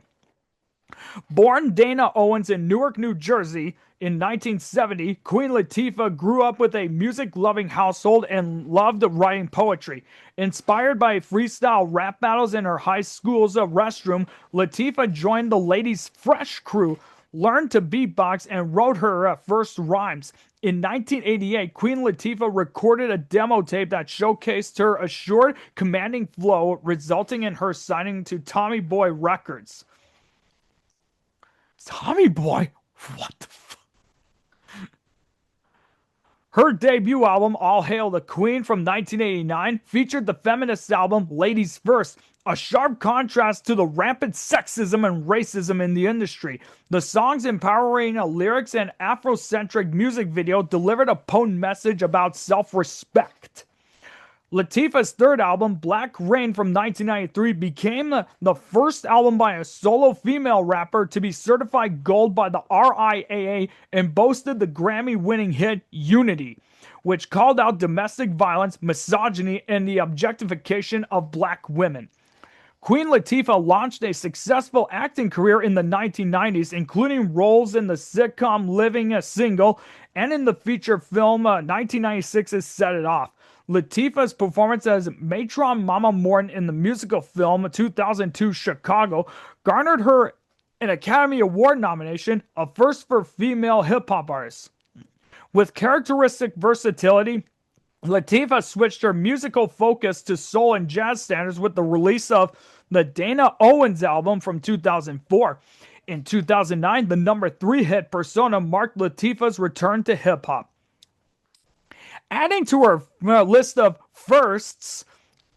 Born Dana Owens in Newark, New Jersey in 1970, Queen Latifah grew up with a music-loving household and loved writing poetry. Inspired by freestyle rap battles in her high school's restroom, Latifah joined the Ladies Fresh crew, learned to beatbox, and wrote her first rhymes. In 1988, Queen Latifah recorded a demo tape that showcased her assured, commanding flow, resulting in her signing to Tommy Boy Records. Tommy Boy? What the fuck? Her debut album, All Hail the Queen from 1989, featured the feminist album Ladies First, a sharp contrast to the rampant sexism and racism in the industry. The song's empowering lyrics and Afrocentric music video delivered a potent message about self-respect. Latifah's third album, Black Rain from 1993, became the first album by a solo female rapper to be certified gold by the RIAA and boasted the Grammy-winning hit Unity, which called out domestic violence, misogyny, and the objectification of black women. Queen Latifah launched a successful acting career in the 1990s, including roles in the sitcom Living a Single and in the feature film 1996's Set It Off. Latifah's performance as Matron Mama Morton in the musical film 2002 Chicago garnered her an Academy Award nomination, a first for female hip-hop artists. With characteristic versatility, Latifah switched her musical focus to soul and jazz standards with the release of the Dana Owens album from 2004. In 2009, the number 3 hit Persona marked Latifah's return to hip-hop. Adding to her list of firsts,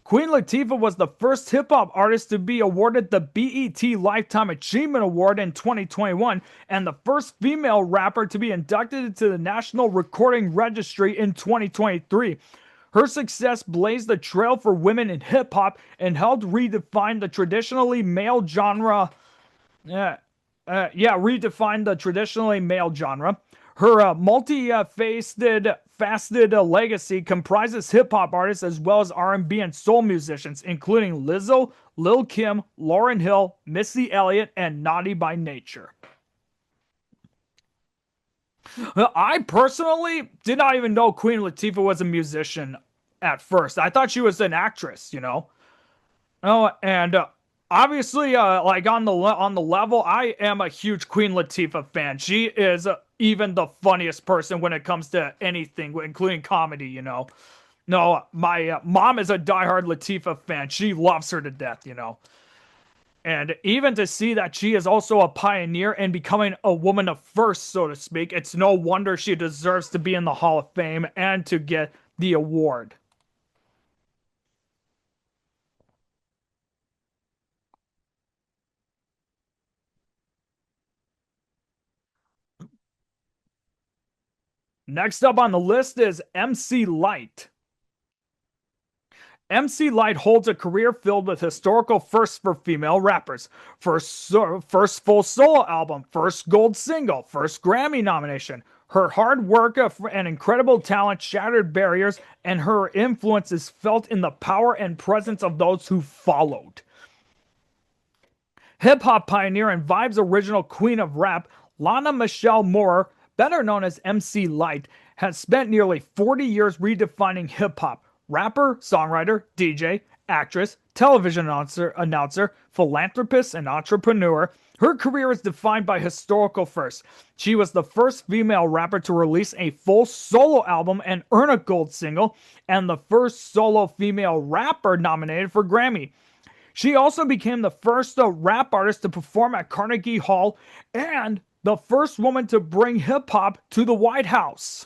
Queen Latifah was the first hip-hop artist to be awarded the BET Lifetime Achievement Award in 2021 and the first female rapper to be inducted into the National Recording Registry in 2023. Her success blazed the trail for women in hip-hop and helped redefine the traditionally male genre. Redefine the traditionally male genre. Her multi-faceted legacy comprises hip-hop artists as well as R&B and soul musicians, including Lizzo, Lil' Kim, Lauryn Hill, Missy Elliott, and Naughty by Nature. I personally did not even know Queen Latifah was a musician at first. I thought she was an actress, you know. Oh, and obviously, like on the level, I am a huge Queen Latifah fan. She is even the funniest person when it comes to anything, including comedy, you know. No, my mom is a diehard Latifah fan. She loves her to death, you know. And even to see that she is also a pioneer and becoming a woman of first, so to speak, it's no wonder she deserves to be in the Hall of Fame and to get the award. Next up on the list is MC Lyte. MC Lyte holds a career filled with historical firsts for female rappers. First full solo album, first gold single, first Grammy nomination. Her hard work and incredible talent shattered barriers, and her influence is felt in the power and presence of those who followed. Hip-hop pioneer and Vibe's original queen of rap, Lana Michelle Moore, better known as MC Lyte, has spent nearly 40 years redefining hip-hop. Rapper, songwriter, DJ, actress, television announcer, philanthropist, and entrepreneur, her career is defined by historical firsts. She was the first female rapper to release a full solo album and earn a gold single, and the first solo female rapper nominated for Grammy. She also became the first rap artist to perform at Carnegie Hall and the first woman to bring hip-hop to the White House.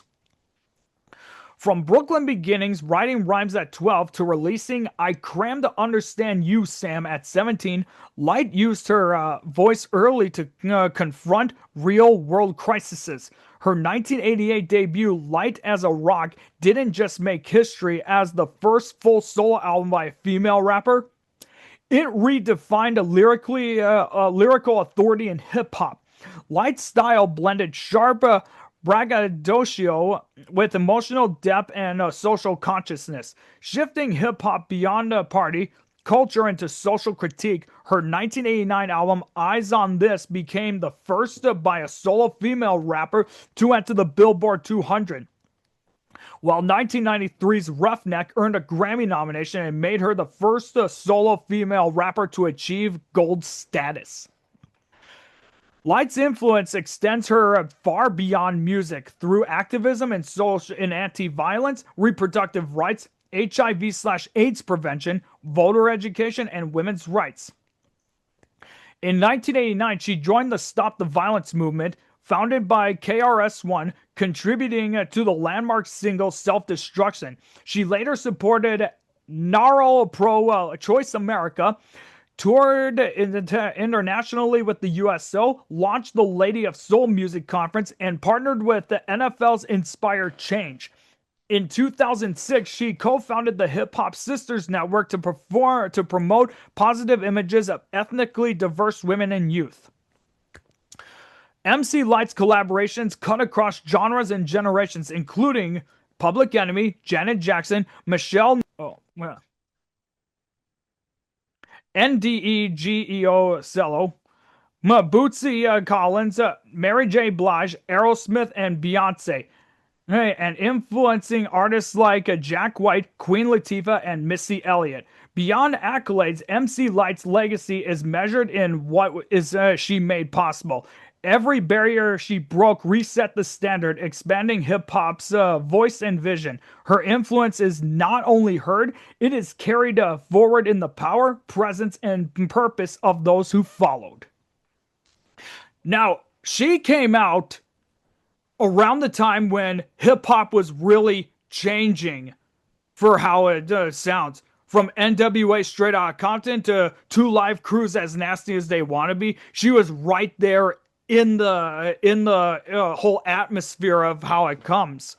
From Brooklyn beginnings, writing rhymes at 12, to releasing I Cram to Understand You, Sam at 17, Lyte used her voice early to confront real-world crises. Her 1988 debut, Lyte as a Rock, didn't just make history as the first full solo album by a female rapper. It redefined a lyrical authority in hip-hop. Lyte's style blended sharp braggadocio with emotional depth and social consciousness, shifting hip-hop beyond party culture into social critique. Her 1989 album Eyes on This became the first by a solo female rapper to enter the Billboard 200. While 1993's Roughneck earned a Grammy nomination and made her the first solo female rapper to achieve gold status. Lyte's influence extends her far beyond music through activism in social and anti-violence, reproductive rights, HIV/AIDS prevention, voter education, and women's rights. In 1989, she joined the Stop the Violence movement, founded by KRS-One, contributing to the landmark single Self-Destruction. She later supported Gnarl Pro-Choice America, toured internationally with the USO, launched the Lady of Soul Music Conference, and partnered with the NFL's Inspire Change. In 2006, she co-founded the Hip Hop Sisters Network to promote positive images of ethnically diverse women and youth. MC Lyte's collaborations cut across genres and generations, including Public Enemy, Janet Jackson, Michelle NDEGEO Cello, Bootsy Collins, Mary J. Blige, Aerosmith, and Beyonce. And influencing artists like Jack White, Queen Latifah, and Missy Elliott. Beyond accolades, MC Lyte's legacy is measured in what she made possible. Every barrier she broke reset the standard, expanding hip-hop's voice and vision. Her influence is not only heard, it is carried forward in the power, presence, and purpose of those who followed. Now, she came out around the time when hip-hop was really changing for how it sounds. From NWA Straight Outta Compton to Two Live Crews As Nasty As They Wanna Be, she was right there in the whole atmosphere of how it comes,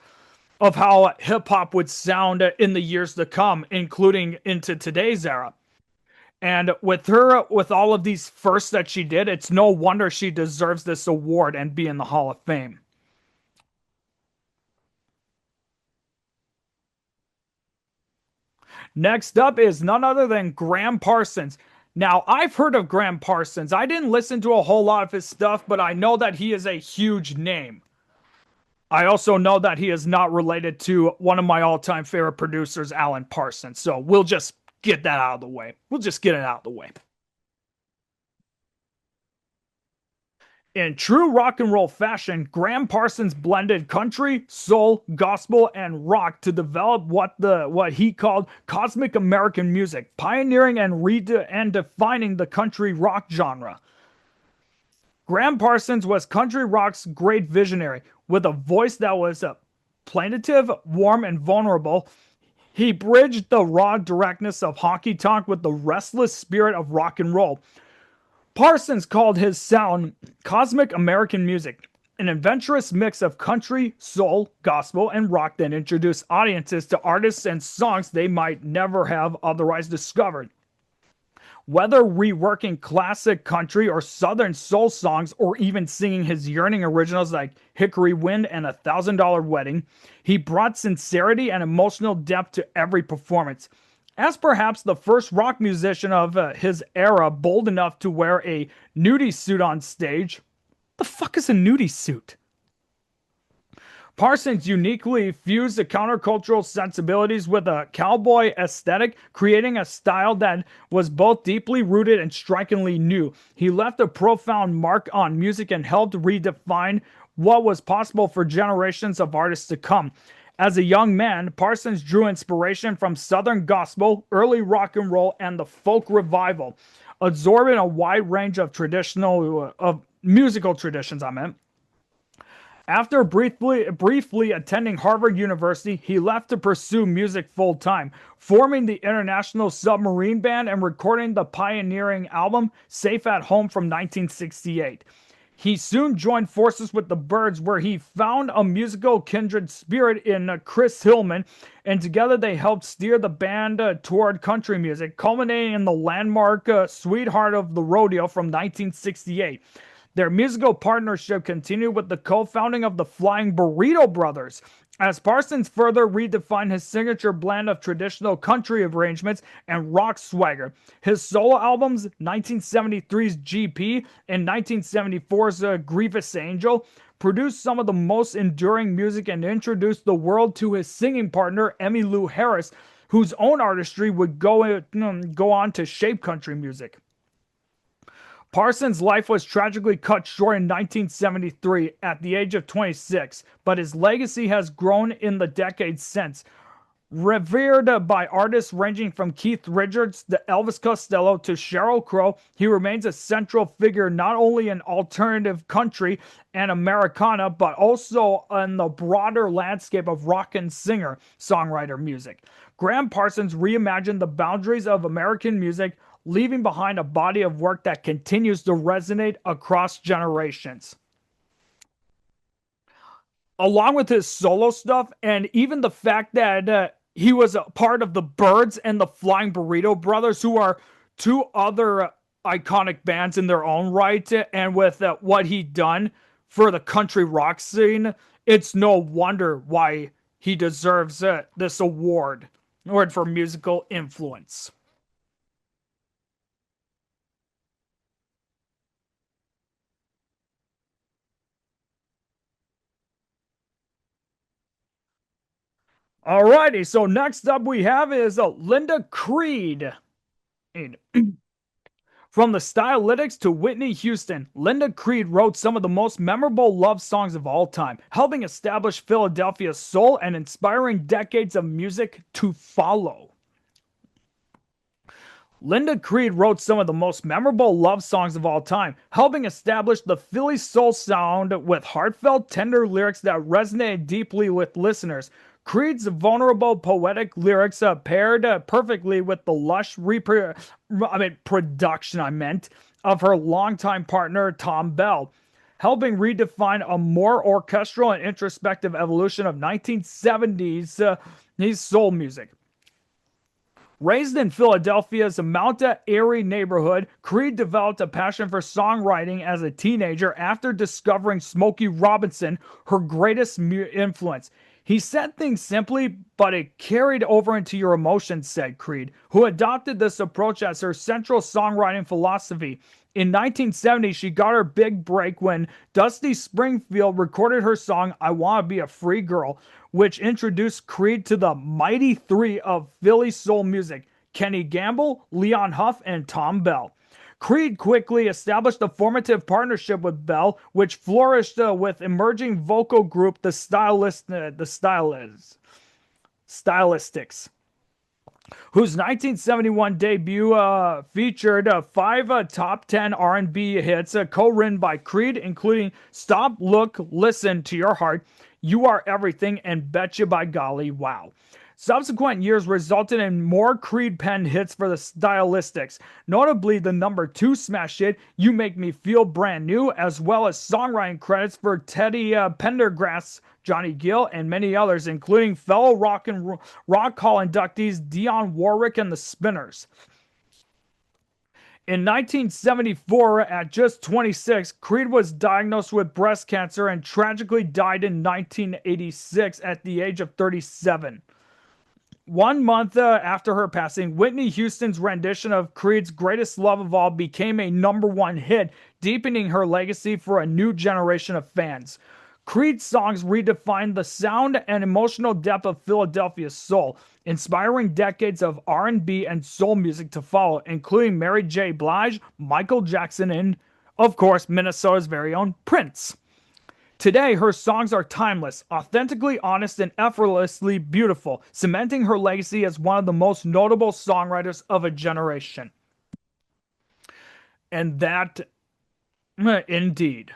of how hip-hop would sound in the years to come, including into today's era. And with her, with all of these firsts that she did, it's no wonder she deserves this award and be in the Hall of Fame. Next up is none other than Graham Parsons. Now, I've heard of Graham Parsons. I didn't listen to a whole lot of his stuff, but I know that he is a huge name. I also know that he is not related to one of my all-time favorite producers, Alan Parsons. So we'll just get that out of the way. We'll just get it out of the way. In true rock and roll fashion, Graham Parsons blended country, soul, gospel, and rock to develop what he called cosmic American music, pioneering and defining the country rock genre. Graham Parsons was country rock's great visionary, with a voice that was plaintive, warm, and vulnerable. He bridged the raw directness of honky tonk with the restless spirit of rock and roll. Parsons called his sound cosmic American music, an adventurous mix of country, soul, gospel, and rock that introduced audiences to artists and songs they might never have otherwise discovered. Whether reworking classic country or southern soul songs, or even singing his yearning originals like Hickory Wind and $1,000 Wedding, he brought sincerity and emotional depth to every performance. As perhaps the first rock musician of his era bold enough to wear a nudie suit on stage. The fuck is a nudie suit? Parsons uniquely fused the countercultural sensibilities with a cowboy aesthetic, creating a style that was both deeply rooted and strikingly new. He left a profound mark on music and helped redefine what was possible for generations of artists to come. As a young man, Parsons drew inspiration from Southern gospel, early rock and roll, and the folk revival, absorbing a wide range of musical traditions. After briefly attending Harvard University, he left to pursue music full-time, forming the International Submarine Band and recording the pioneering album Safe at Home from 1968. He soon joined forces with the Byrds, where he found a musical kindred spirit in Chris Hillman, and together they helped steer the band toward country music, culminating in the landmark Sweetheart of the Rodeo from 1968. Their musical partnership continued with the co-founding of the Flying Burrito Brothers, as Parsons further redefined his signature blend of traditional country arrangements and rock swagger. His solo albums, 1973's GP and 1974's Grievous Angel, produced some of the most enduring music and introduced the world to his singing partner, Emmylou Harris, whose own artistry would go on to shape country music. Parsons' life was tragically cut short in 1973 at the age of 26, but his legacy has grown in the decades since. Revered by artists ranging from Keith Richards to Elvis Costello to Sheryl Crow, he remains a central figure not only in alternative country and Americana, but also in the broader landscape of rock and singer-songwriter music. Graham Parsons reimagined the boundaries of American music, leaving behind a body of work that continues to resonate across generations. Along with his solo stuff, and even the fact that he was a part of the Byrds and the Flying Burrito Brothers, who are two other iconic bands in their own right, and with what he done for the country rock scene, it's no wonder why he deserves this award for musical influence. Alrighty, so next up we have is Linda Creed. From the Stylistics to Whitney Houston, Linda Creed wrote some of the most memorable love songs of all time, helping establish Philadelphia's soul and inspiring decades of music to follow. Linda Creed wrote some of the most memorable love songs of all time, helping establish the Philly soul sound with heartfelt, tender lyrics that resonated deeply with listeners. Creed's vulnerable, poetic lyrics paired perfectly with the lush production of her longtime partner Tom Bell, helping redefine a more orchestral and introspective evolution of 1970s soul music. Raised in Philadelphia's Mount Airy neighborhood, Creed developed a passion for songwriting as a teenager after discovering Smokey Robinson, her greatest influence. He said things simply, but it carried over into your emotions, said Creed, who adopted this approach as her central songwriting philosophy. In 1970, she got her big break when Dusty Springfield recorded her song, I Want to Be a Free Girl, which introduced Creed to the mighty three of Philly soul music, Kenny Gamble, Leon Huff, and Tom Bell. Creed quickly established a formative partnership with Bell, which flourished with emerging vocal group the Stylistics, whose 1971 debut featured 5 top 10 R&B hits co-written by Creed, including Stop, Look, Listen to Your Heart, You Are Everything, and Betcha by Golly Wow. Subsequent years resulted in more Creed-penned hits for the Stylistics, notably the number 2 smash hit, You Make Me Feel Brand New, as well as songwriting credits for Teddy Pendergrass, Johnny Gill, and many others, including fellow Rock Hall inductees Dionne Warwick and the Spinners. In 1974, at just 26, Creed was diagnosed with breast cancer and tragically died in 1986 at the age of 37. 1 month after her passing, Whitney Houston's rendition of Creed's Greatest Love of All became a #1 hit, deepening her legacy for a new generation of fans. Creed's songs redefined the sound and emotional depth of Philadelphia's soul, inspiring decades of R&B and soul music to follow, including Mary J. Blige, Michael Jackson, and, of course, Minnesota's very own Prince. Today, her songs are timeless, authentically honest, and effortlessly beautiful, cementing her legacy as one of the most notable songwriters of a generation. And that, indeed,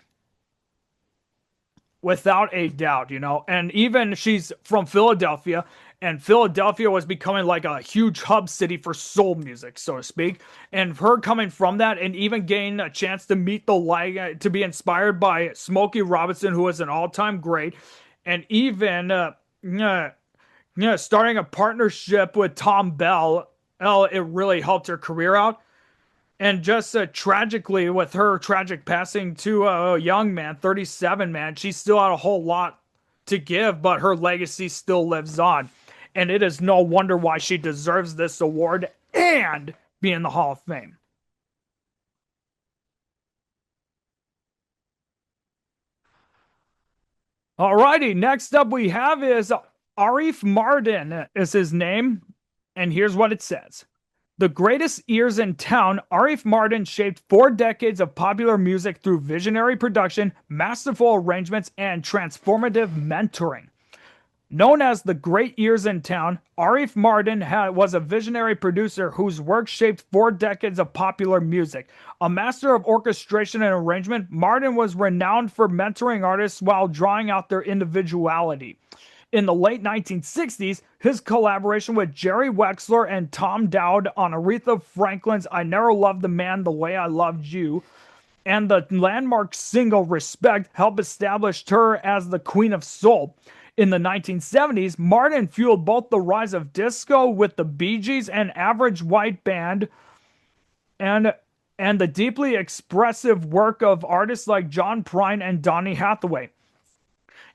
without a doubt, and even she's from Philadelphia, and Philadelphia was becoming like a huge hub city for soul music, so to speak. And her coming from that and even getting a chance to meet to be inspired by Smokey Robinson, who is an all-time great, and even starting a partnership with Tom Bell, it really helped her career out. And just tragically, with her tragic passing to a young man, 37, man, she still had a whole lot to give, but her legacy still lives on. And it is no wonder why she deserves this award and be in the Hall of Fame. Alrighty, next up we have is Arif Mardin is his name, and here's what it says. The greatest ears in town, Arif Mardin shaped 4 decades of popular music through visionary production, masterful arrangements, and transformative mentoring. Known as the Great Ears in Town, Arif Mardin was a visionary producer whose work shaped 4 decades of popular music. A master of orchestration and arrangement, Mardin was renowned for mentoring artists while drawing out their individuality. In the late 1960s, his collaboration with Jerry Wexler and Tom Dowd on Aretha Franklin's I Never Loved a Man the Way I Loved You and the landmark single Respect helped establish her as the Queen of Soul. In the 1970s, Mardin fueled both the rise of disco with the Bee Gees and Average White Band and the deeply expressive work of artists like John Prine and Donny Hathaway.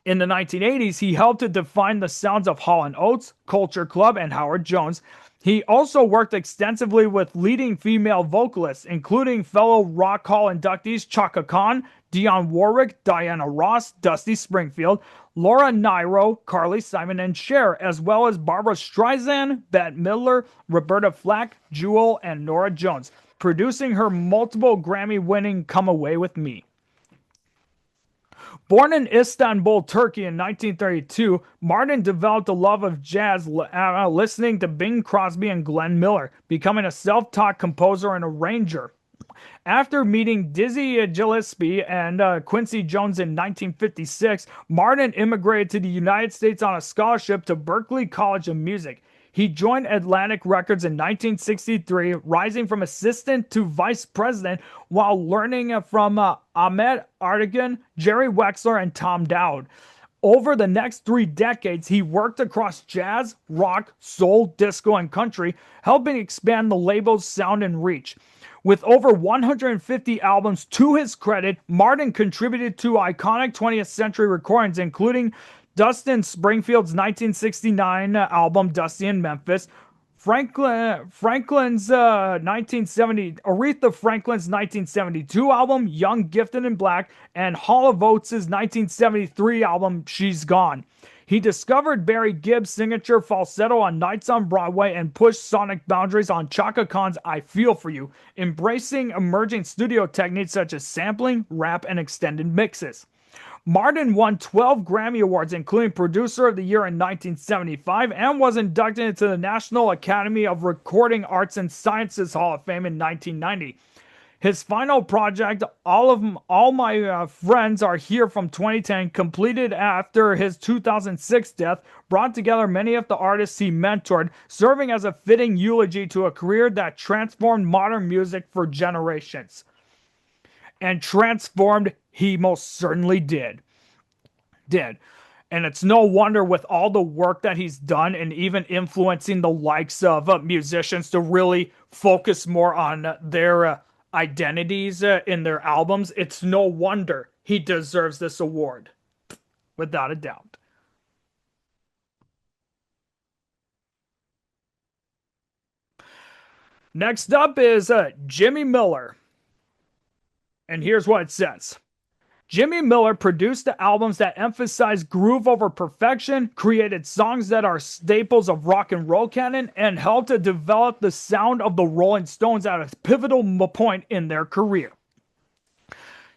In the 1980s, he helped to define the sounds of Hall & Oates, Culture Club, and Howard Jones. He also worked extensively with leading female vocalists, including fellow Rock Hall inductees Chaka Khan, Dionne Warwick, Diana Ross, Dusty Springfield, Laura Nyro, Carly Simon, and Cher, as well as Barbra Streisand, Bette Midler, Roberta Flack, Jewel, and Norah Jones, producing her multiple Grammy-winning Come Away With Me. Born in Istanbul, Turkey in 1932, Mardin developed a love of jazz listening to Bing Crosby and Glenn Miller, becoming a self-taught composer and arranger. After meeting Dizzy Gillespie and Quincy Jones in 1956, Mardin immigrated to the United States on a scholarship to Berklee College of Music. He joined Atlantic Records in 1963, rising from assistant to vice president while learning from Ahmet Ertegun, Jerry Wexler, and Tom Dowd. Over the next 3 decades, he worked across jazz, rock, soul, disco, and country, helping expand the label's sound and reach. With over 150 albums to his credit, Mardin contributed to iconic 20th century recordings, including Dustin Springfield's 1969 album Dusty in Memphis, Aretha Franklin's 1972 album Young, Gifted, and Black, and Hall & Oates' 1973 album She's Gone. He discovered Barry Gibb's signature falsetto on Nights on Broadway and pushed sonic boundaries on Chaka Khan's I Feel For You, embracing emerging studio techniques such as sampling, rap, and extended mixes. Mardin won 12 Grammy Awards, including Producer of the Year in 1975, and was inducted into the National Academy of Recording Arts and Sciences Hall of Fame in 1990. His final project, All My Friends Are Here from 2010, completed after his 2006 death, brought together many of the artists he mentored, serving as a fitting eulogy to a career that transformed modern music for generations. And transformed he most certainly did. And it's no wonder with all the work that he's done and even influencing the likes of musicians to really focus more on their identities in their albums, it's no wonder he deserves this award. Without a doubt. Next up is Jimmy Miller. And here's what it says. Jimmy Miller produced the albums that emphasize groove over perfection, created songs that are staples of rock and roll canon, and helped to develop the sound of the Rolling Stones at a pivotal point in their career.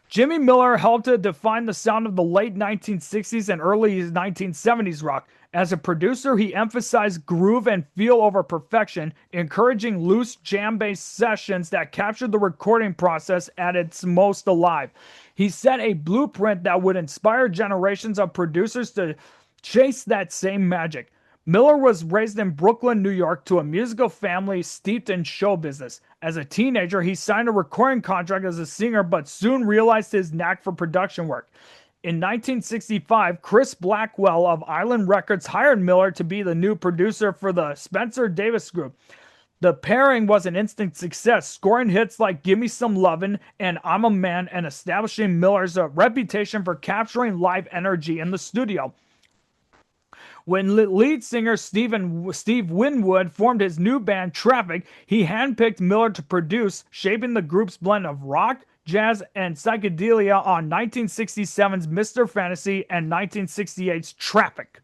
Jimmy Miller helped to define the sound of the late 1960s and early 1970s rock. As a producer, he emphasized groove and feel over perfection, encouraging loose jam-based sessions that captured the recording process at its most alive. He set a blueprint that would inspire generations of producers to chase that same magic. Miller was raised in Brooklyn, New York, to a musical family steeped in show business. As a teenager, he signed a recording contract as a singer, but soon realized his knack for production work. In 1965, Chris Blackwell of Island Records hired Miller to be the new producer for the Spencer Davis Group. The pairing was an instant success, scoring hits like Gimme Some Lovin' and I'm a Man and establishing Miller's reputation for capturing live energy in the studio. When lead singer Steve Winwood formed his new band Traffic, he handpicked Miller to produce, shaping the group's blend of rock, jazz, and psychedelia on 1967's Mr. Fantasy and 1968's Traffic.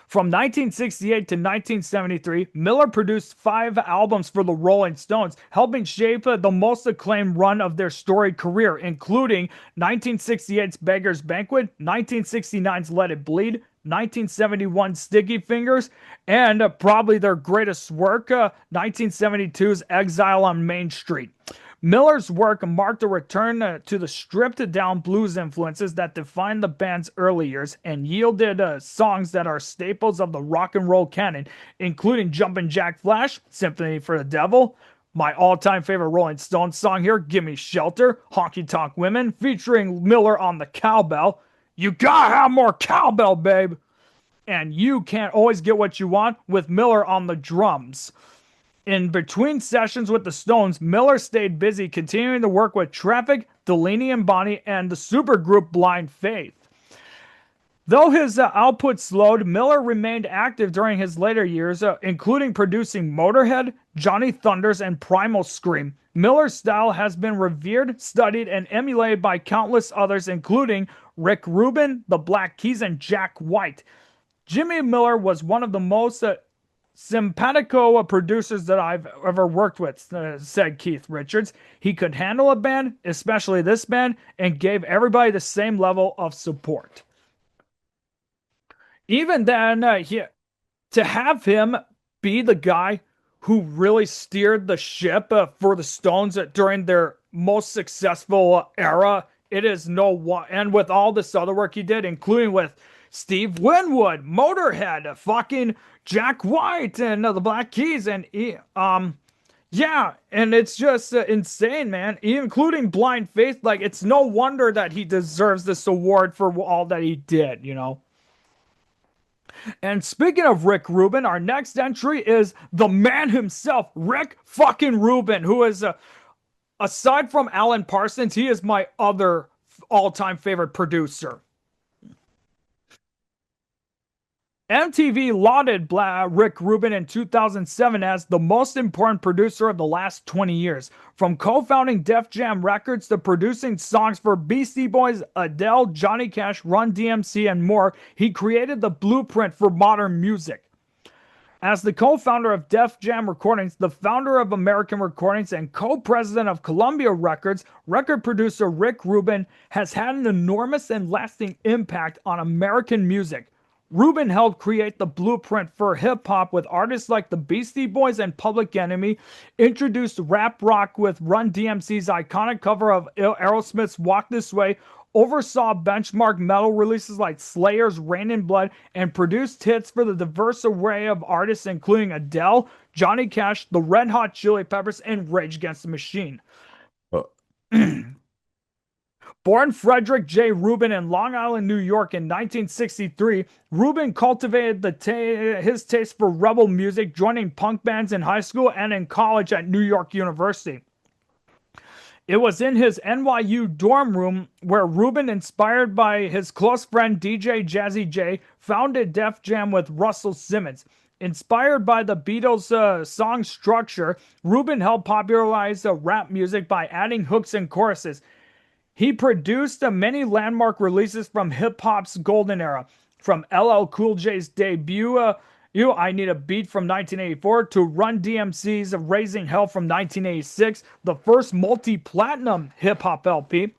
From 1968 to 1973, Miller produced 5 albums for the Rolling Stones, helping shape the most acclaimed run of their storied career, including 1968's Beggar's Banquet, 1969's Let It Bleed, 1971 Sticky Fingers, and probably their greatest work, 1972's Exile on Main Street. Miller's work marked a return to the stripped-down blues influences that defined the band's early years and yielded songs that are staples of the rock and roll canon, including Jumpin' Jack Flash, Sympathy for the Devil, my all-time favorite Rolling Stones song here, Gimme Shelter, Honky Tonk Women, featuring Miller on the cowbell, You Gotta Have More Cowbell, Babe, and You Can't Always Get What You Want with Miller on the drums. In between sessions with the Stones, Miller stayed busy continuing to work with Traffic, Delaney and Bonnie, and the supergroup Blind Faith. Though his output slowed, Miller remained active during his later years, including producing Motorhead, Johnny Thunders, and Primal Scream. Miller's style has been revered, studied, and emulated by countless others, including Rick Rubin, the Black Keys, and Jack White. Jimmy Miller was one of the most simpatico producers that I've ever worked with, said Keith Richards. He could handle a band, especially this band, and gave everybody the same level of support. Even then, to have him be the guy who really steered the ship for the Stones during their most successful era, it is no one. And with all this other work he did, including with Steve Winwood, Motorhead, fucking Jack White, and the Black Keys, and yeah, and it's just insane, man. Including Blind Faith, like, it's no wonder that he deserves this award for all that he did, you know. And speaking of Rick Rubin, our next entry is the man himself, Rick fucking Rubin, who is, aside from Alan Parsons, he is my other all-time favorite producer. MTV lauded Rick Rubin in 2007 as the most important producer of the last 20 years. From co-founding Def Jam Records to producing songs for Beastie Boys, Adele, Johnny Cash, Run DMC, and more, he created the blueprint for modern music. As the co-founder of Def Jam Recordings, the founder of American Recordings, and co-president of Columbia Records, record producer Rick Rubin has had an enormous and lasting impact on American music. Rubin helped create the blueprint for hip-hop with artists like the Beastie Boys and Public Enemy, introduced rap rock with Run DMC's iconic cover of Aerosmith's Walk This Way, oversaw benchmark metal releases like Slayer's Rain in Blood, and produced hits for the diverse array of artists including Adele, Johnny Cash, the Red Hot Chili Peppers, and Rage Against the Machine. Born Frederick J. Rubin in Long Island, New York in 1963, Rubin cultivated his taste for rebel music, joining punk bands in high school and in college at New York University. It was in his NYU dorm room where Rubin, inspired by his close friend DJ Jazzy J, founded Def Jam with Russell Simmons. Inspired by the Beatles' song structure, Rubin helped popularize rap music by adding hooks and choruses. He produced many landmark releases from hip-hop's golden era, from LL Cool J's debut, I Need a Beat from 1984, to Run DMC's Raising Hell from 1986, the first multi-platinum hip-hop LP,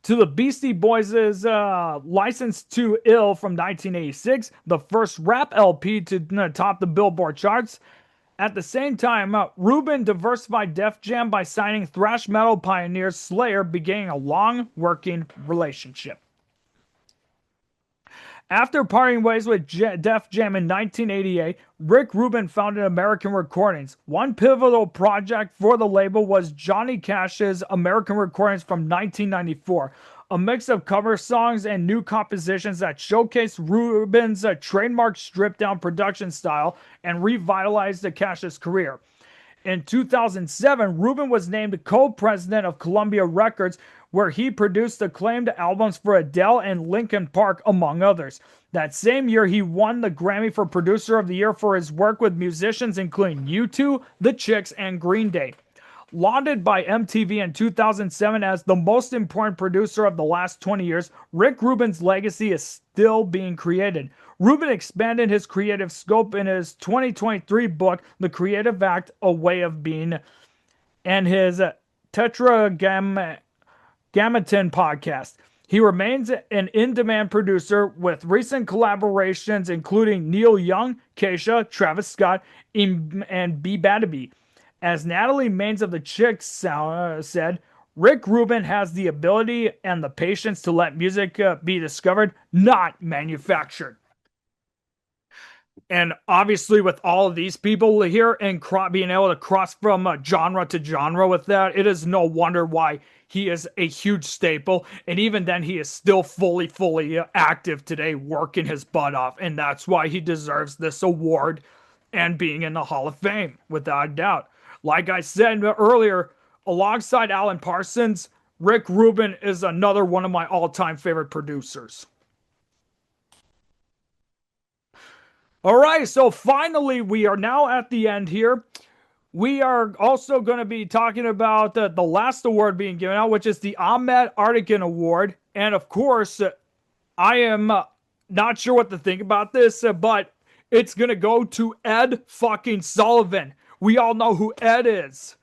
to the Beastie Boys' License to Ill from 1986, the first rap LP to top the Billboard charts. At the same time, Rubin diversified Def Jam by signing thrash metal pioneer Slayer, beginning a long working relationship. After parting ways with Def Jam in 1988, Rick Rubin founded American Recordings. One pivotal project for the label was Johnny Cash's American Recordings from 1994, a mix of cover songs and new compositions that showcased Rubin's trademark stripped-down production style and revitalized Cash's career. In 2007, Rubin was named co-president of Columbia Records, where he produced acclaimed albums for Adele and Linkin Park, among others. That same year, he won the Grammy for Producer of the Year for his work with musicians including U2, The Chicks, and Green Day. Lauded by MTV in 2007 as the most important producer of the last 20 years, Rick Rubin's legacy is still being created. Rubin expanded his creative scope in his 2023 book, The Creative Act, A Way of Being, and his Tetragrammaton podcast. He remains an in-demand producer with recent collaborations including Neil Young, Keisha, Travis Scott, and B. Badaby. As Natalie Maines of the Chicks said, Rick Rubin has the ability and the patience to let music be discovered, not manufactured. And obviously, with all of these people here and being able to cross from genre to genre with that, it is no wonder why he is a huge staple. And even then, he is still fully active today, working his butt off. And that's why he deserves this award and being in the Hall of Fame, without a doubt. Like I said earlier, alongside Alan Parsons, Rick Rubin is another one of my all-time favorite producers. All right, so finally, we are now at the end here. We are also going to be talking about the last award being given out, which is the Ahmet Artigan Award. And of course, I am not sure what to think about this, but it's going to go to Ed fucking Sullivan. We all know who Ed is.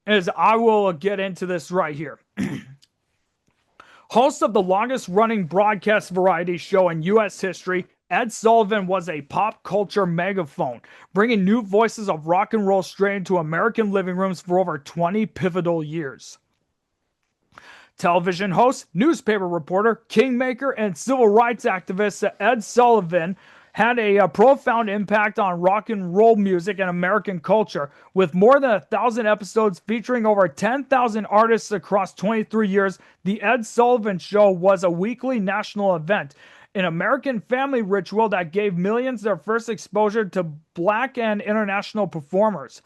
As I will get into this right here. Host of the longest running broadcast variety show in U.S. history, Ed Sullivan was a pop culture megaphone, bringing new voices of rock and roll straight into American living rooms for over 20 pivotal years. Television host, newspaper reporter, kingmaker, and civil rights activist Ed Sullivan had a profound impact on rock and roll music and American culture, with more than 1,000 episodes featuring over 10,000 artists across 23 years. The Ed Sullivan Show was a weekly national event, an American family ritual that gave millions their first exposure to black and international performers.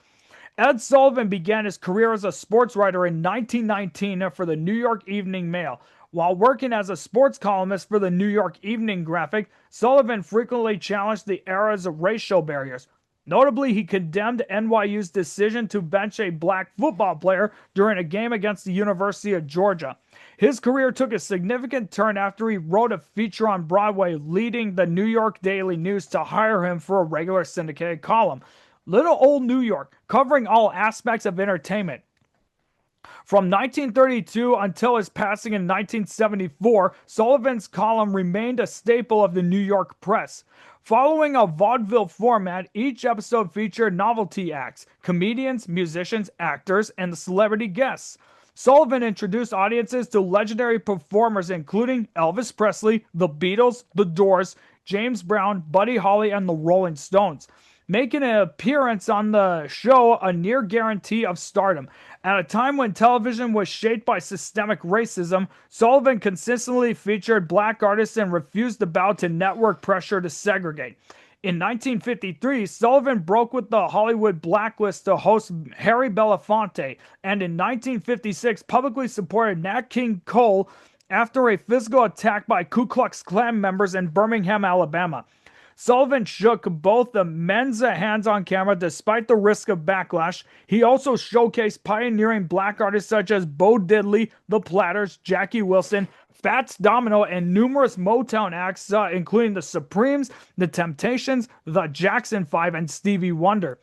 Ed Sullivan began his career as a sports writer in 1919 for the New York Evening Mail. While working as a sports columnist for the New York Evening Graphic, Sullivan frequently challenged the era's racial barriers. Notably, he condemned NYU's decision to bench a black football player during a game against the University of Georgia. His career took a significant turn after he wrote a feature on Broadway, leading the New York Daily News to hire him for a regular syndicated column, Little Old New York, covering all aspects of entertainment. From 1932 until his passing in 1974, Sullivan's column remained a staple of the New York press. Following a vaudeville format, each episode featured novelty acts, comedians, musicians, actors, and celebrity guests. Sullivan introduced audiences to legendary performers including Elvis Presley, The Beatles, The Doors, James Brown, Buddy Holly, and the Rolling Stones, making an appearance on the show a near guarantee of stardom. At a time when television was shaped by systemic racism, Sullivan consistently featured black artists and refused to bow to network pressure to segregate. In 1953, Sullivan broke with the Hollywood blacklist to host Harry Belafonte, and in 1956 publicly supported Nat King Cole after a physical attack by Ku Klux Klan members in Birmingham, Alabama. Sullivan shook both the men's hands on camera despite the risk of backlash. He also showcased pioneering black artists such as Bo Diddley, The Platters, Jackie Wilson, Fats Domino, and numerous Motown acts, including The Supremes, The Temptations, The Jackson 5, and Stevie Wonder.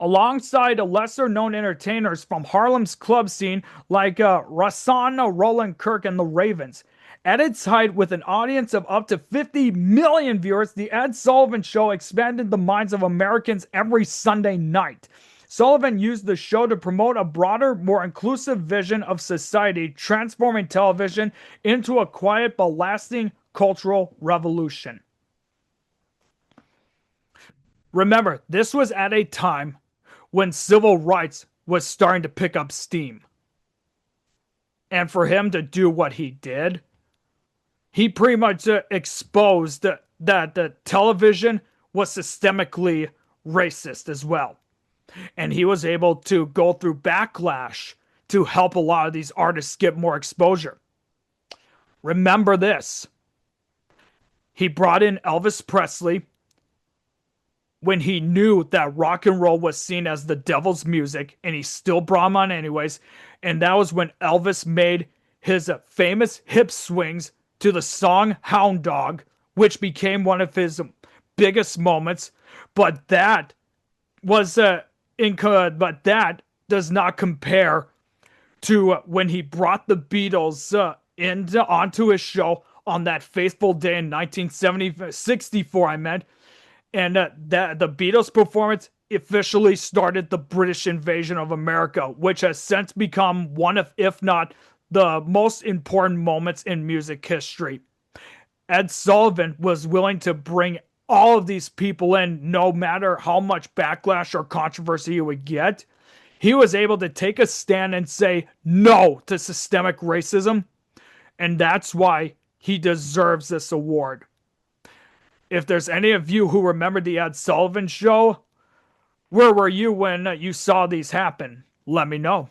Alongside lesser-known entertainers from Harlem's club scene like Rasan, Roland Kirk, and The Ravens. At its height, with an audience of up to 50 million viewers, the Ed Sullivan Show expanded the minds of Americans every Sunday night. Sullivan used the show to promote a broader, more inclusive vision of society, transforming television into a quiet but lasting cultural revolution. Remember, this was at a time when civil rights was starting to pick up steam. And for him to do what he did, he pretty much exposed that the television was systemically racist as well. And he was able to go through backlash to help a lot of these artists get more exposure. Remember this. He brought in Elvis Presley when he knew that rock and roll was seen as the devil's music, and he still brought him on anyways. And that was when Elvis made his famous hip swings to the song Hound Dog, which became one of his biggest moments. But that was but that does not compare to when he brought the Beatles onto his show on that fateful day in 1964, and that the Beatles' performance officially started the British invasion of America, which has since become one of, if not the most important moments in music history. Ed Sullivan was willing to bring all of these people in, no matter how much backlash or controversy he would get. He was able to take a stand and say no to systemic racism, and that's why he deserves this award. If there's any of you who remember the Ed Sullivan Show, where were you when you saw these happen? Let me know.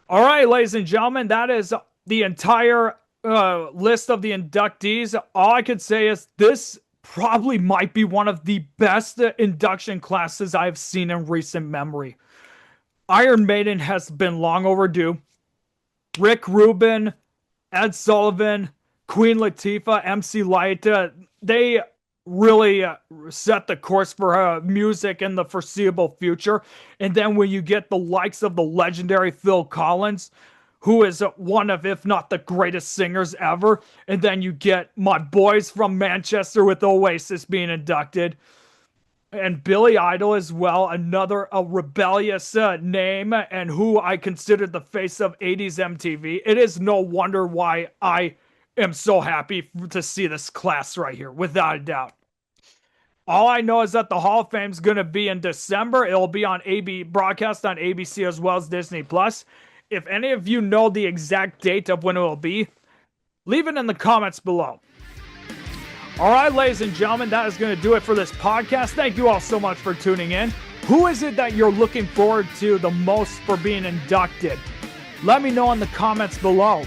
All right, ladies and gentlemen, that is the entire list of the inductees. All I could say is this probably might be one of the best induction classes I've seen in recent memory. Iron Maiden has been long overdue. Rick Rubin, Ed Sullivan, Queen Latifah, MC Lyte, they really set the course for music in the foreseeable future. And then when you get the likes of the legendary Phil Collins, who is one of, if not the greatest singers ever, and then you get my boys from Manchester with Oasis being inducted, and Billy Idol as well, another rebellious name, and who I considered the face of 80s MTV. It is no wonder why I am so happy to see this class right here, without a doubt. All I know is that the Hall of Fame is going to be in December. It'll be on broadcast on ABC as well as Disney+. If any of you know the exact date of when it will be, leave it in the comments below. All right, ladies and gentlemen, that is going to do it for this podcast. Thank you all so much for tuning in. Who is it that you're looking forward to the most for being inducted? Let me know in the comments below.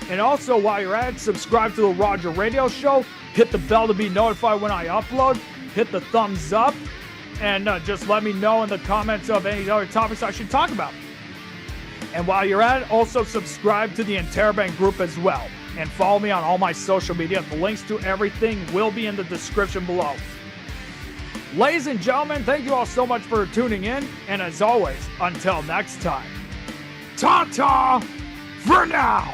And also, while you're at it, subscribe to the Roger Radio Show. Hit the bell to be notified when I upload. Hit the thumbs up. And just let me know in the comments of any other topics I should talk about. And while you're at it, also subscribe to the Intermission group as well. And follow me on all my social media. The links to everything will be in the description below. Ladies and gentlemen, thank you all so much for tuning in. And as always, until next time, ta-ta for now!